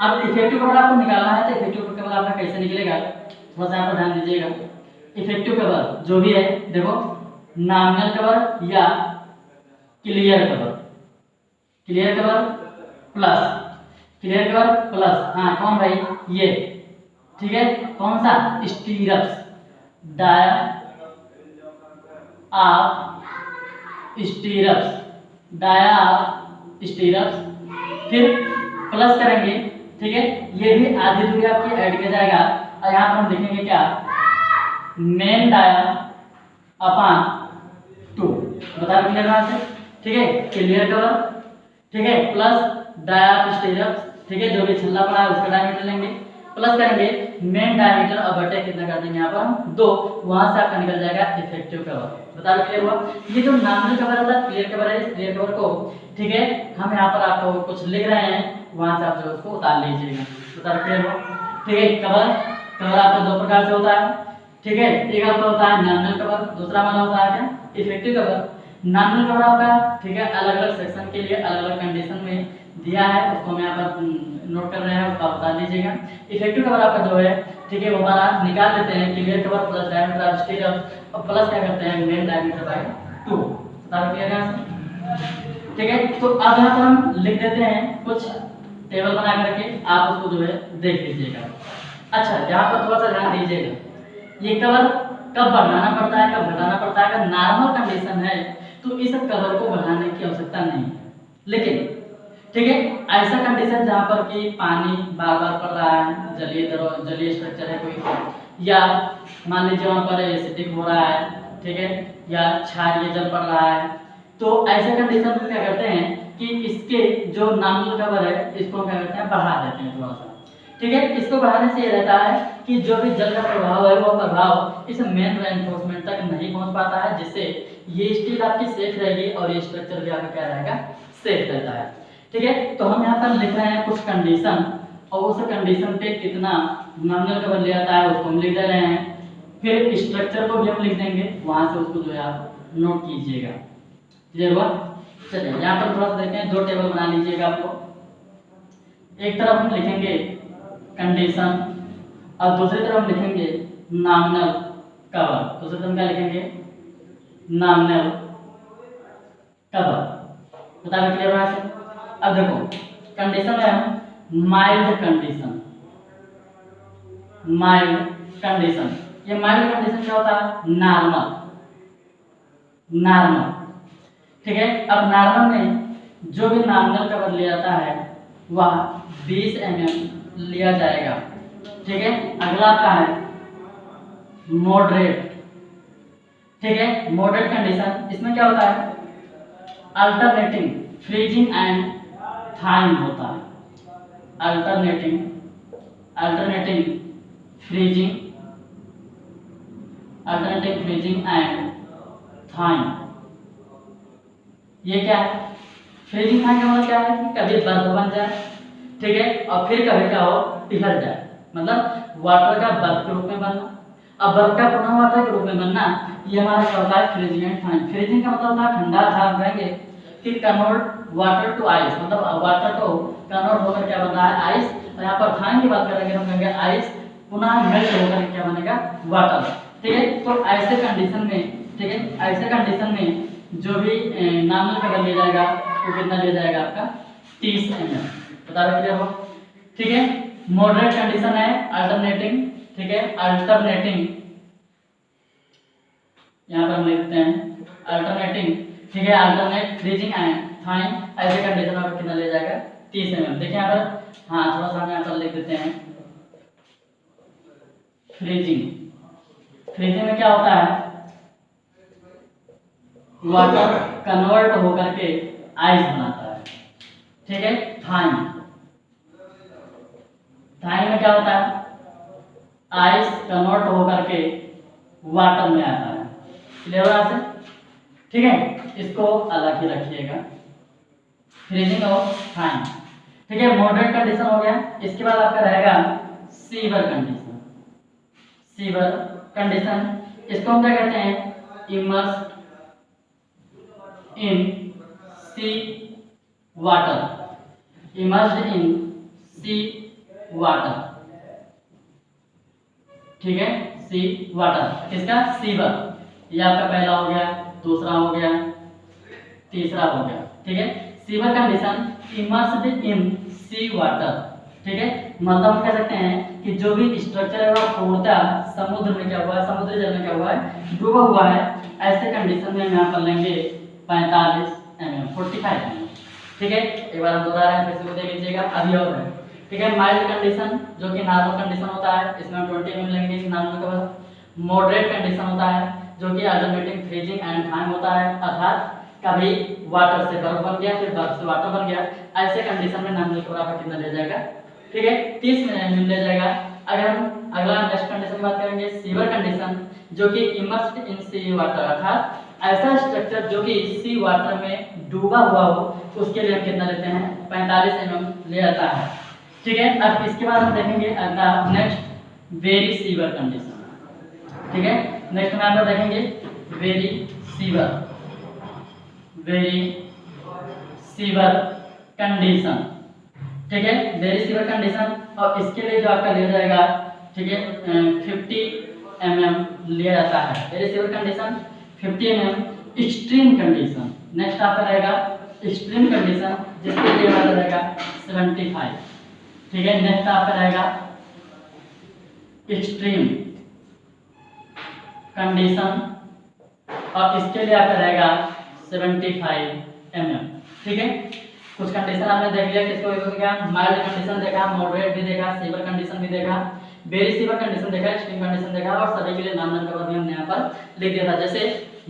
अब इफेक्टिव कवर आपको निकालना है तो इफेक्टिव कवर आपका कैसे निकलेगा थोड़ा सा यहाँ पर ध्यान दीजिएगा। इफेक्टिव कवर जो भी है, देखो, नॉमिनल कवर या clear cover, clear cover plus, हाँ कौन भाई? ये, ठीक है। कौन सा? स्टीरप्स, डाया ऑफ स्टीरप्स, फिर प्लस करेंगे, ठीक है। ये भी आधी दूरी आपकी ऐड किया जाएगा और यहाँ पर हम देखेंगे क्या? मेन डाया अपॉन 2, बता क्लियर यहाँ से, ठीक है। क्लियर कवर, ठीक है, प्लस डाया ऑफ स्टीरप्स, ठीक है, जो भी छल्ला पड़ा है उसका डायमीटर लेंगे, प्लस करेंगे मेन डायमीटर और बटे कितना कर देंगे यहाँ पर हम 2, वहां से आपका निकल जाएगा इफेक्टिव कवर। बता रहे क्लियर हुआ? ये जो नॉमिनल कवर है क्लियर कवर है, इस क्लियर कवर को, ठीक है, हम यहाँ पर आपको कुछ लिख रहे हैं, वहां से आप जो उसको उतार लीजिएगा। बता रहे क्लियर हुआ? ठीक है। कवर आपका दो प्रकार से होता है, ठीक है। एक आपका होता है नॉमिनल कवर, दूसरा वाला होता है क्या इफेक्टिव कवर। नॉमिनल कवर आपका, ठीक है, अलग अलग सेक्शन के लिए अलग अलग कंडीशन में दिया है, उसको मैं यहाँ पर नोट कर रहे हैं, उसको आप बता दीजिएगा। इफेक्टिव कवर आपका जो है, ठीक है, वो हमारा निकाल देते हैं clear cover plus diameter of steel और प्लस क्या करते हैं मेन डायमीटर बाय 2, बता क्लियर है, ठीक है। तो अब यहाँ पर हम लिख देते हैं कुछ टेबल बना करके, आप उसको जो है देख लीजिएगा। अच्छा, यहाँ पर थोड़ा सा ध्यान दीजिएगा, ये कवर कब बढ़ाना पड़ता है कब घटाना पड़ता है। अगर नॉर्मल कंडीशन है तो इस कवर को बढ़ाने की आवश्यकता नहीं है, लेकिन ठीक है ऐसा कंडीशन जहाँ पर कि पानी बार बार पड़ रहा है, जलीय स्ट्रक्चर है कोई, या मान लीजिए वहाँ पर एसिडिक हो रहा है, ठीक है, या क्षारीय जल पड़ रहा है, तो ऐसे कंडीशन में क्या करते हैं कि इसके जो नॉमिनल कवर है इसको क्या करते हैं बढ़ा देते हैं थोड़ा सा, ठीक है। इसको बढ़ाने से ये रहता है कि जो भी जल का प्रभाव है वो प्रभाव इस मेन रेनफोर्समेंट तक नहीं पहुंच पाता है, जिससे ये स्टील आपकी सेफ रहेगी और ये स्ट्रक्चर भी आपका क्या रहेगा सेफ रहता है, ठीक है। तो हम यहाँ पर लिख रहे हैं कुछ कंडीशन और उस कंडीशन पे कितना नॉमिनल कवर ले आता है उसको हम लिख दे रहे हैं, फिर स्ट्रक्चर को भी हम लिख देंगे, वहां से उसको जो है आप नोट कीजिएगा, क्लियर हुआ। चलिए यहाँ पर थोड़ा सा देखते हैं, दो टेबल बना लीजिएगा आपको, एक तरफ हम लिखेंगे कंडीशन और दूसरी तरफ हम लिखेंगे नॉमिनल कवर। दूसरी तरफ क्या लिखेंगे नॉमिनल कवर, बता रहे क्लियर है। अब देखो कंडीशन है माइल्ड कंडीशन, माइल्ड कंडीशन, ये माइल्ड कंडीशन क्या होता है नॉर्मल, नॉर्मल, ठीक है। अब नॉर्मल में जो भी नॉमिनल कवर लिया जाता है वह 20 mm लिया जाएगा, ठीक है। अगला आपका है मॉडरेट, ठीक है, मॉडरेट कंडीशन, इसमें क्या होता है अल्टरनेटिंग फ्रीजिंग एंड थाइंग होता है, अल्टरनेटिंग फ्रीजिंग एंड थाइंग। ये क्या है फ्रीजिंग थाइंग का मतलब क्या है कि कभी बर्फ बन जाए, ठीक है, और फिर कभी क्या हो पिघल जाए, मतलब वाटर का बर्फ के रूप में बनना। अब बर्फ का पुनः वाटर के रूप में बनना, ये हमारा क्या होता है फ्रीजिंग एंड थाइंग। फ्रीजिंग का मतलब होता है ठंडा, था कहेंगे कि कन्वर्ट वाटर टू आइस, मतलब वाटर को कन्वर्ट होकर क्या बनता है आइस, और यहाँ पर थाइंग की बात करेंगे हम कहेंगे आइस पुनः मेल्ट होकर क्या बनेगा वाटर, ठीक है। तो ऐसे कंडीशन में, ठीक है, ऐसे कंडीशन में जो भी नॉमिनल कवर ले जाएगा वो कितना ले जाएगा आपका 30 mm, बता रहे क्लियर हो, ठीक है। मॉडरेट कंडीशन है अल्टरनेटिंग, ठीक है, अल्टरनेटिंग, यहाँ पर हम लिखते हैं अल्टरनेटिंग, ठीक है, अल्टरनेट फ्रीजिंग एंड थाइंग, ऐसे कंडीशन में कितना ले जाएगा 30 mm। देखिए यहाँ पर, हाँ थोड़ा सा हम यहाँ पर लिख देते हैं फ्रीजिंग। फ्रीजिंग में क्या होता है वाटर कन्वर्ट होकर के आइस बनाता है, ठीक है। थाइंग, थाइंग में क्या होता है आइस कन्वर्ट होकर के वाटर में आता है, क्लियर है आपसे, ठीक है। इसको अलग ही रखिएगा फ्रीजिंग और थाइंग, ठीक है। मॉडरेट कंडीशन हो गया, इसके बाद आपका रहेगा सीवर कंडीशन। सीवर कंडीशन इसको हम क्या कहते हैं immersed in sea water, immersed in sea water, ठीक है, सी वाटर, इसका सीवर, ये आपका पहला हो गया, दूसरा हो गया, तीसरा हो गया, ठीक है। Severe condition immersed in sea water, ठीक है, मतलब हम कह सकते हैं कि जो भी स्ट्रक्चर है वह पूर्णतः समुद्र में क्या हुआ है, समुद्री जल में क्या हुआ है डूबा हुआ है। ऐसे कंडीशन में हम यहाँ पर लेंगे 45 mm, 45 mm, ठीक है। एक बार हम दोहरा रहे हैं, फिर से वो देख लीजिएगा, अभी और है, ठीक है। माइल्ड कंडीशन जो कि नॉर्मल कंडीशन होता है, इसमें हम 20 mm लेंगे नॉर्मल कवर। मॉडरेट कंडीशन होता है जो कि अल्टरनेटिंग फ्रीजिंग एंड थाइंग होता है, अर्थात कभी वाटर से बर्फ बन गया फिर बर्फ से वाटर बन गया, ऐसे कंडीशन में नॉमिनल कवर आपका कितना ले जाएगा, ठीक है, 30 mm ले जाएगा। अगर हम अगला नेक्स्ट कंडीशन की बात करेंगे सीवर कंडीशन जो कि इमर्स्ड इन सी वाटर, अर्थात ऐसा स्ट्रक्चर जो कि सी वाटर में डूबा हुआ हो, उसके लिए हम कितना लेते हैं 45 mm ले आता है, ठीक है। अब इसके बाद हम देखेंगे अगला नेक्स्ट वेरी सीवर कंडीशन। ठीक है, नेक्स्ट में आप देखेंगे वेरी सीवर कंडीशन। ठीक है, वेरी सीवर कंडीशन, और इसके लिए जो आपका लिया जाएगा, ठीक है, 50 mm लिया जाता है। Very sewer condition 50 mm। Extreme condition next आपका रहेगा एक्सट्रीम कंडीशन, जिसके लिए हमारा रहेगा 75। ठीक है, नेक्स्ट आपका रहेगा एक्सट्रीम कंडीशन, और इसके लिए आपका रहेगा 75 mm। ठीक है, कुछ कंडीशन आपने देख लिया, किसको हो गया, माइल्ड कंडीशन देखा, मॉडरेट भी देखा, सीवर कंडीशन भी देखा, वेरी सीवर कंडीशन देखा, एक्सट्रीम कंडीशन देखा, और सभी के लिए नाम का भी हमने यहाँ पर लिख दिया था। जैसे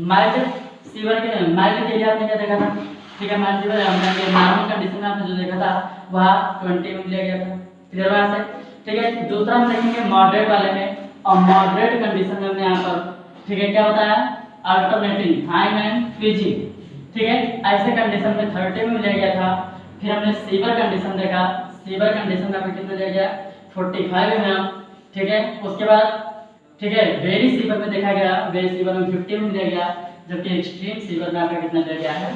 माइल्ड सीवर के माइल्ड के लिए आपने क्या देखा था, ठीक है, माइल्ड सीवर हमने नॉर्मल कंडीशन में आपने जो देखा था वह 20 में लिया गया था। क्लियर है से? ठीक है, दूसरा हम देखेंगे मॉडरेट वाले में, और मॉडरेट कंडीशन में हमने यहाँ पर, ठीक है, क्या बताया, अल्टरनेटिंग हाई एंड फ्रीजिंग। ठीक है, ऐसे कंडीशन में 30 में लिया गया था। फिर हमने सीवर कंडीशन देखा, सीवर कंडीशन में आपको कितना लिया गया, 45 mm। ठीक है, उसके बाद, ठीक है, वेरी सीवर में देखा गया, वेरी सीवर में 50 में लिया गया, जबकि एक्सट्रीम सीवर में आपका कितना लिया गया है,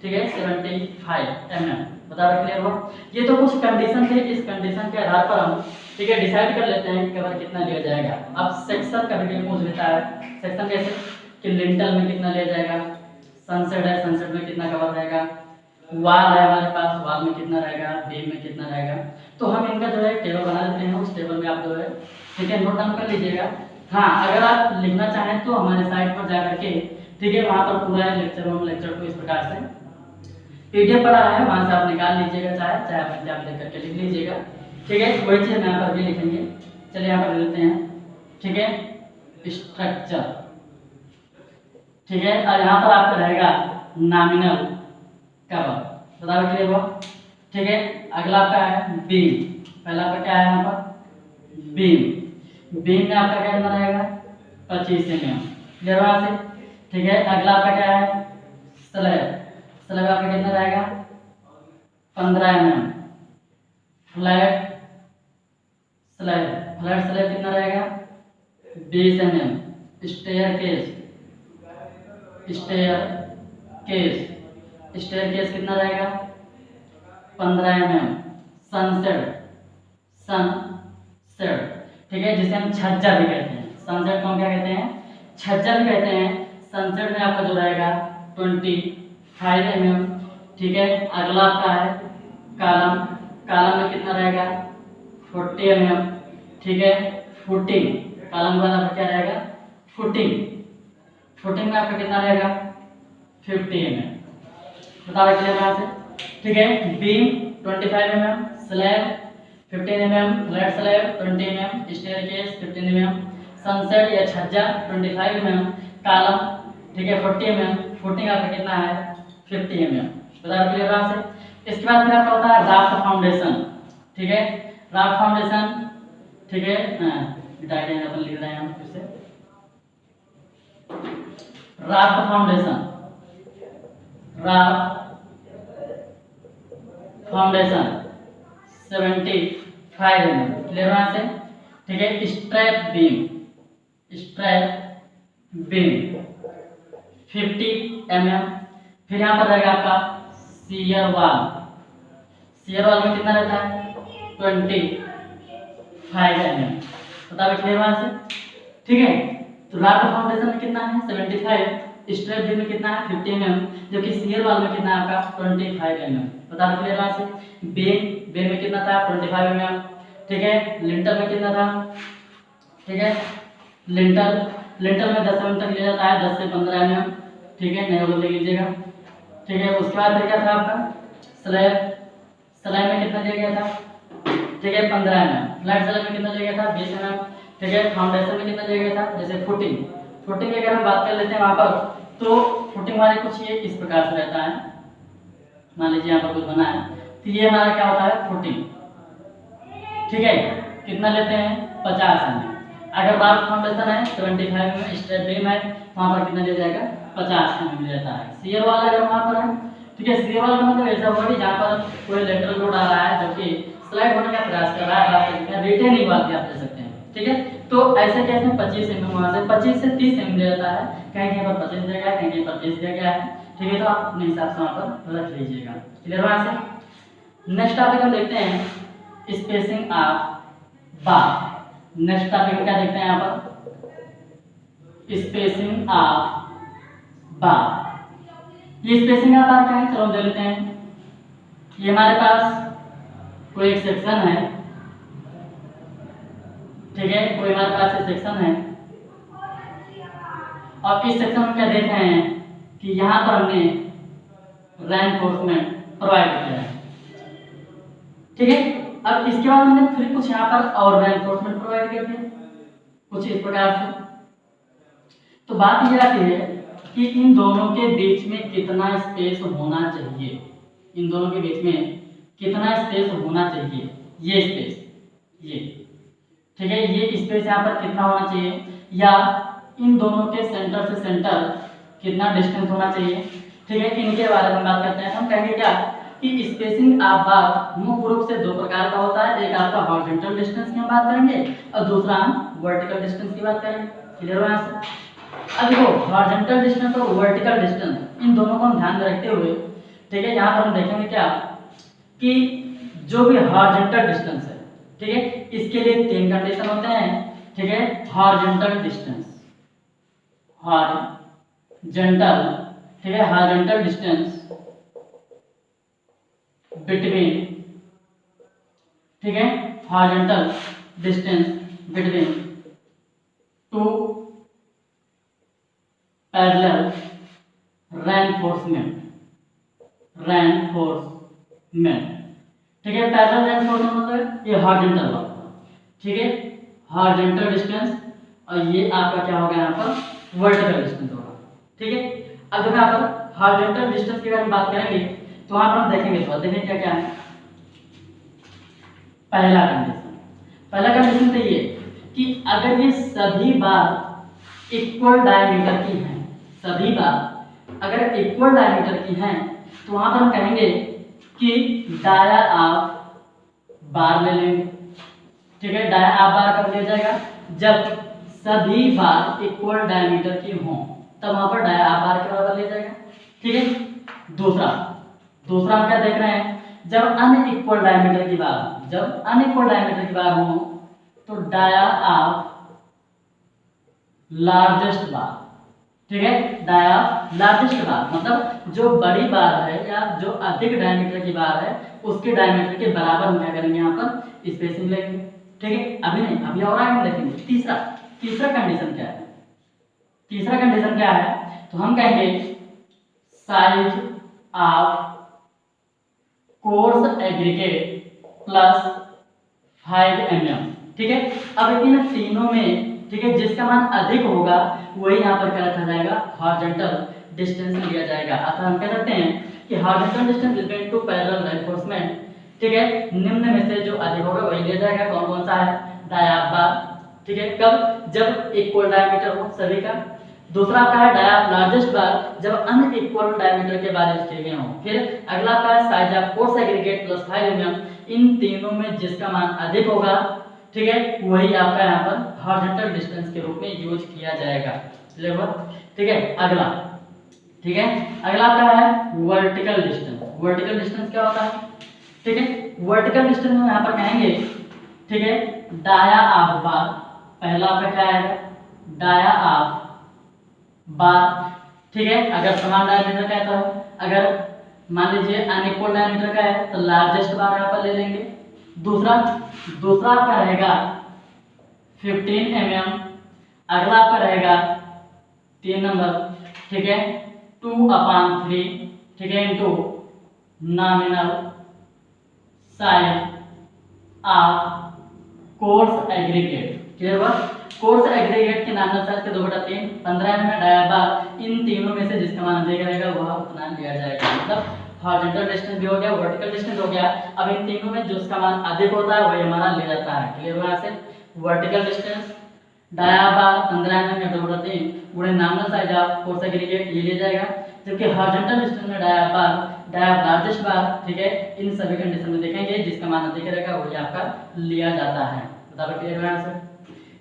ठीक है, 75 mm। बता रहे, क्लियर हुआ? ये तो कुछ कंडीशन थे, इस कंडीशन के आधार पर हम, ठीक है, डिसाइड कर लेते हैं कि कवर कितना लिया जाएगा। अब सेक्शन कभी कभी पूछ लेता है, सेक्शन कैसे कि लिंटल में कितना लिया जाएगा, सनसेट है, सनसेट में कितना कवर रहेगा, वाल है हमारे पास, वाल में कितना रहेगा, बीम में कितना रहेगा। तो हम इनका जो है टेबल बना देते हैं, उस टेबल में आप जो है, ठीक है, नोट डाउन कर लीजिएगा। हाँ, अगर आप लिखना चाहें तो हमारे साइट पर जाकर के, ठीक है, वहाँ पर पूरा लेक्चर को इस प्रकार से पीडीएफ पड़ा है, वहाँ से आप निकाल लीजिएगा, चाहे आप एग्जाम देख करके लिख लीजिएगा। ठीक है, वही चीज़ यहाँ पर भी लिखेंगे। चलिए यहाँ पर लिखते हैं, ठीक है, स्ट्रक्चर। ठीक है, और यहाँ पर आपका रहेगा नॉमिनल कवर। बताओ क्लियर हुआ? ठीक है, अगला आपका है बीम। पहला आपका क्या है यहाँ पर, बीम। बीम में आपका क्या करना रहेगा, 25 mm। क्लियर हुआ से? ठीक है, अगला आपका क्या है, स्लैब। स्लैब आपका कितना रहेगा, 15 mm। Flat slab, flat slab कितना रहेगा, 20 mm। Staircase, staircase कितना रहेगा, 15 mm। सनसेट, ठीक है, जिसे हम छज्जा भी कहते हैं। सनसेट को हम क्या कहते हैं, छज्जा भी कहते हैं। सनसेट में आपका जो रहेगा 25 mm। ठीक है, अगला आपका है कॉलम। कॉलम में कितना रहेगा, 40 mm। ठीक है, फुटिंग, कॉलम के बाद आपका क्या रहेगा, फुटिंग में आपका कितना रहेगा, 50 mm। बता रहे क्लियर यहाँ से? ठीक है, beam 25 mm, slab 15 mm, flat slab 20 mm, staircase 15 mm, sunset या छज्जा 25 mm, कॉलम, ठीक है, 40 mm, फुटिंग आपका कितना है, 50 mm। बता रहे क्लियर यहाँ से? इसके बाद फिर आपका होता है राफ्ट फाउंडेशन। ठीक है, राफ्ट फाउंडेशन, ठीक है, डायग्राम अपन लिख रहे हैं हम फिर से। Raft foundation, raft foundation 75 mm। Clear यहाँ से? ठीक है, स्ट्रैप बीम 50 mm। फिर यहाँ पर रहेगा आपका शियर वाल। शियर वाल में कितना रहता है, 25 mm। बताओ क्लियर यहाँ से? ठीक है, तो राफ्ट फाउंडेशन में कितना है, 75, स्ट्रैप बीम में कितना है, 50 mm, जबकि शियर वाल में कितना है आपका 25 mm। बता दो क्लियर यहाँ से? बीम में कितना था, 25 mm। ठीक है, लिंटर में कितना था, ठीक है, लिंटर में 10 mm तक लिया जाता है, 10 से 15 mm। ठीक है, नहीं वो ले लीजिएगा। ठीक है, उसके बाद फिर क्या था आपका स्लैब में कितना लिया गया था, ठीक है, 15 mm। फ्लैट स्लैब में कितना लिया गया था, 20 mm। ठीक है, फाउंडेशन में कितना लिया गया था, जैसे फुटिंग की अगर हम बात कर लेते हैं वहाँ पर, तो फुटिंग वाले कुछ ये इस प्रकार से रहता है। मान लीजिए यहाँ पर कुछ बना है, तो ये हमारा क्या होता है, फुटिंग। ठीक है, कितना लेते हैं, 50 mm। अगर राफ्ट फाउंडेशन है 75 में, स्ट्रैप बीम है, वहाँ पर कितना लिया जाएगा, 50 mm रहता है। शियर वाला अगर वहाँ पर है, ठीक है, शियर वाला का मतलब ऐसा हुआ कि जहाँ पर कोई लेटरल लोड आ रहा है, जबकि स्लाइड होने का प्रयास कर रहा है, आप रिटेनिंग वाल भी आप ले सकते हैं। ठीक है। तो ऐसे केस में 25 mm वहाँ से 25 से 30 mm दिया जाता है, कहीं पर 25 दिया गया है, कहीं पर 30 दिया गया है, ठीक है। तो आप अपने हिसाब से वहाँ पर रख लीजिएगा, क्लियर वहाँ से। नेक्स्ट टॉपिक हम देखते हैं spacing of bar. Next topic क्या देखते हैं यहाँ पर, स्पेसिंग ऑफ बार। ये स्पेसिंग ऑफ बार क्या है, चलो देख लेते हैं। ये हमारे पास कोई एक सेक्शन है, ठीक है, कोई हमारे पास एक सेक्शन है और इस सेक्शन में क्या देख रहे हैं कि यहाँ पर हमने रेनफोर्समेंट प्रोवाइड किया है, ठीक है। अब इसके बाद हमने फिर कुछ यहाँ पर और रेनफोर्समेंट प्रोवाइड किया है कुछ इस प्रकार से। तो बात ये आती है कि इन दोनों के बीच में कितना स्पेस होना चाहिए, इन दोनों के बीच में कितना स्पेस होना चाहिए, ये स्पेस, ये, ठीक है, ये स्पेस यहाँ पर कितना होना चाहिए, या इन दोनों के सेंटर से सेंटर कितना डिस्टेंस होना चाहिए, ठीक है। इनके बारे में बात करते हैं। हम कहेंगे क्या कि स्पेसिंग ऑफ बार मुख्य रूप से दो प्रकार का होता है, एक आपका हॉरिजॉन्टल डिस्टेंस की हम बात करेंगे और दूसरा हम वर्टिकल डिस्टेंस की बात करेंगे, क्लियर हो यहाँ से। अब देखो हॉरिजॉन्टल डिस्टेंस और वर्टिकल डिस्टेंस इन दोनों को हम ध्यान में रखते हुए, ठीक है, यहाँ पर हम देखेंगे क्या कि जो भी हॉरिजॉन्टल डिस्टेंस है, ठीक है, इसके लिए तीन कंडीशन होते हैं, ठीक है। हॉरिजॉन्टल डिस्टेंस, हॉरिजॉन्टल, ठीक है, हॉरिजॉन्टल डिस्टेंस बिटवीन, ठीक है, horizontal distance between two parallel reinforcement, ठीक है। पैरेलल रेनफोर्समेंट मतलब ये हॉरिजॉन्टल वाला, ठीक है, हॉरिजॉन्टल डिस्टेंस, और ये आपका क्या होगा यहाँ पर वर्टिकल डिस्टेंस होगा, ठीक है। अब देखो यहाँ पर हॉरिजॉन्टल डिस्टेंस की अगर हम बात करेंगे तो वहाँ पर हम देखेंगे, तो देखेंगे क्या क्या है। पहला कंडीशन तो ये कि अगर ये सभी बार इक्वल डायमीटर की हैं, सभी बार अगर इक्वल डायमीटर की हैं तो वहां पर हम कहेंगे कि डाया ऑफ बार ले लेंगे, ठीक है। डाया ऑफ बार कब लिया जाएगा, जब सभी बार इक्वल डायमीटर की हों, तब वहां पर डाया ऑफ बार के बराबर लिया जाएगा, ठीक है। दूसरा हम क्या देख रहे हैं, जब अनइक्वल डायमीटर की बार, जब अनइक्वल डायमीटर की बार हो तो डाया ऑफ लार्जेस्ट बार, ठीक है, डाया लार्जेस्ट बार मतलब जो बड़ी बार है या जो अधिक डायमीटर की बार है उसके डायमीटर के बराबर हम क्या करेंगे, यहाँ पर स्पेसिंग लेंगे, ठीक है। अभी नहीं, अभी और आगे देखेंगे। तीसरा कंडीशन क्या है, तीसरा कंडीशन क्या है, तो हम कहेंगे size of coarse aggregate plus 5 mm, ठीक है। अब इन तीनों में, ठीक है, जिसका मान अधिक होगा वही यहाँ पर क्या रखा जाएगा, हॉरिजॉन्टल डिस्टेंस लिया जाएगा। अतः हम कह सकते हैं कि horizontal distance between two parallel reinforcement, ठीक है, निम्न में से जो अधिक होगा वही लिया जाएगा। कौन कौन सा है, डाया ऑफ बार, ठीक है, कब, जब इक्वल डायमीटर हो सभी का। दूसरा आपका है डाया ऑफ लार्जेस्ट बार, जब अनइक्वल डायमीटर के बार किए गए हों। फिर अगला आपका है size of coarse aggregate plus 5 mm, इन तीनों में जिसका मान अधिक होगा, ठीक है, वही आपका यहाँ पर हॉरिजॉन्टल डिस्टेंस के रूप में यूज किया जाएगा, ठीक है। अगला, ठीक है, अगला आपका है वर्टिकल डिस्टेंस। वर्टिकल डिस्टेंस क्या होता है, ठीक है, वर्टिकल डिस्टेंस में यहाँ पर कहेंगे, ठीक है, डाया ऑफ बार, पहला आपका क्या है, डाया ऑफ बार, ठीक है, अगर समान डायमीटर का है तो, अगर मान लीजिए अनइक्वल डायमीटर का है तो लार्जेस्ट बार यहाँ पर ले लेंगे। दूसरा आपका रहेगा 15 mm, अगला आपका रहेगा 3 नंबर, ठीक है, 2/3, ठीक है, into nominal size of coarse aggregate, clear हुआ। कोर्स एग्रीगेट के नॉमिनल साइज के 2/3 15 mm डाया बार, इन तीनों में से जिसका मान अधिक रहेगा वह उतना लिया जाएगा। मतलब हॉरिजॉन्टल डिस्टेंस भी हो गया, वर्टिकल डिस्टेंस हो गया। अब इन तीनों में जिसका मान अधिक होता है वही हमारा ले जाता है, क्लियर हुआ। से वर्टिकल डिस्टेंस डाया बार 15 mm में 2/3 गुणे nominal size of coarse aggregate ये ले जाएगा, जबकि हॉरिजॉन्टल डिस्टेंस में डाया बार, डाया लार्जेस्ट बार, ठीक है, इन सभी कंडीशन में देखेंगे जिसका मान अधिक रहेगा वही आपका लिया जाता है। बता क्लियर हुआ से।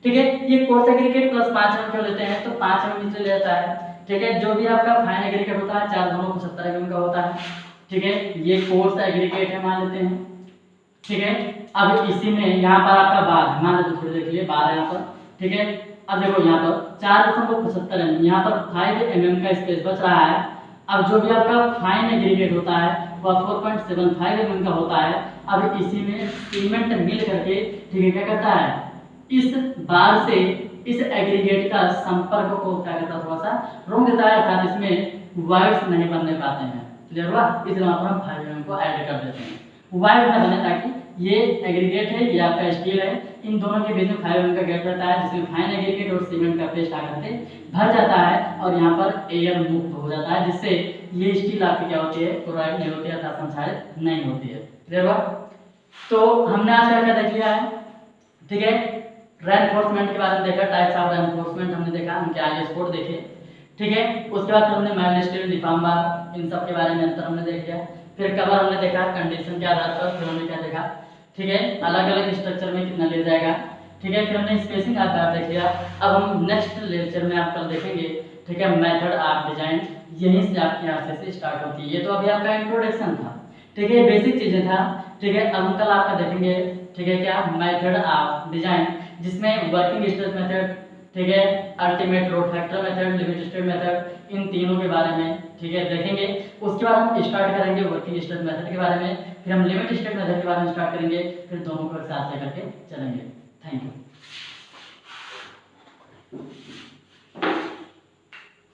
ठीक है। ये कोर्स एग्रीगेट प्लस 5 mm क्यों लेते हैं, तो 5 mm नीचे ले जाता है, ठीक है। जो भी आपका फाइन एग्रीगेट होता है 4 दोनों 75 mm का होता है, ठीक है। ये कोर्स एग्रीगेट है मान लेते हैं, ठीक है। अब इसी में यहाँ पर आपका बार है, मान लेते थोड़ी देर के लिए बार है यहाँ पर, ठीक है। अब देखो यहाँ पर 4.75 mm, यहाँ पर 5 mm का स्पेस बच रहा है। अब जो भी आपका फाइन एग्रीगेट होता है वह 4.75 mm का होता है। अब इसी में सीमेंट मिल करके, ठीक है, क्या करता है, इस बार से इस एग्रीगेट का संपर्क को क्या करता है, थोड़ा सा रोक देता है, अर्थात इसमें वाइड्स नहीं बनने पाते हैं। क्लियर हुआ, इसलिए वहाँ पर हम 5 mm को ऐड कर देते हैं, वाइड न बने, ताकि ये एग्रीगेट है, ये आपका स्टील है, इन दोनों के बीच में 5 mm का गैप रहता है, जिसमें फाइन एग्रीगेट और सीमेंट का पेस्ट आकर के भर जाता है और यहाँ पर एयर मुक्त हो जाता है, जिससे ये स्टील आपकी क्या होती है, क्लोराइड नहीं होती है, अर्थात संक्षारित नहीं होती है। क्लियर हुआ। तो हमने आज क्या क्या देख लिया है, ठीक है। रेनफोर्समेंट के बारे में देखा, टाइप्स ऑफ रेनफोर्समेंट हमने देखा, उनके आगे स्पोर्ट देखे, ठीक है। उसके बाद फिर हमने माइल्ड स्टील, डिफॉर्म बार, इन सब के बारे में अंतर हमने देख लिया। फिर कवर हमने देखा कंडीशन के आधार पर, फिर हमने क्या देखा, ठीक है, अलग अलग स्ट्रक्चर में कितना ले जाएगा, ठीक है। फिर हमने स्पेसिंग आधार देख लिया। अब हम नेक्स्ट लेक्चर में आप कल देखेंगे, ठीक है, मेथड ऑफ डिजाइन, यहीं से आपकी यहाँ से स्टार्ट होती है। ये तो अभी आपका इंट्रोडक्शन था, ठीक है, बेसिक चीजें था, ठीक है। अब हम कल आपका देखेंगे, ठीक है, क्या, मेथड ऑफ डिजाइन, जिसमें वर्किंग स्ट्रेस मेथड, ठीक है, ultimate load factor method, limit state method, इन तीनों के बारे में, ठीक है, देखेंगे। उसके बाद हम स्टार्ट करेंगे वर्किंग स्ट्रेस मेथड के बारे में, फिर हम लिमिट स्टेट मेथड के बारे में स्टार्ट करेंगे, फिर दोनों को साथ लेकर के चलेंगे। Thank you.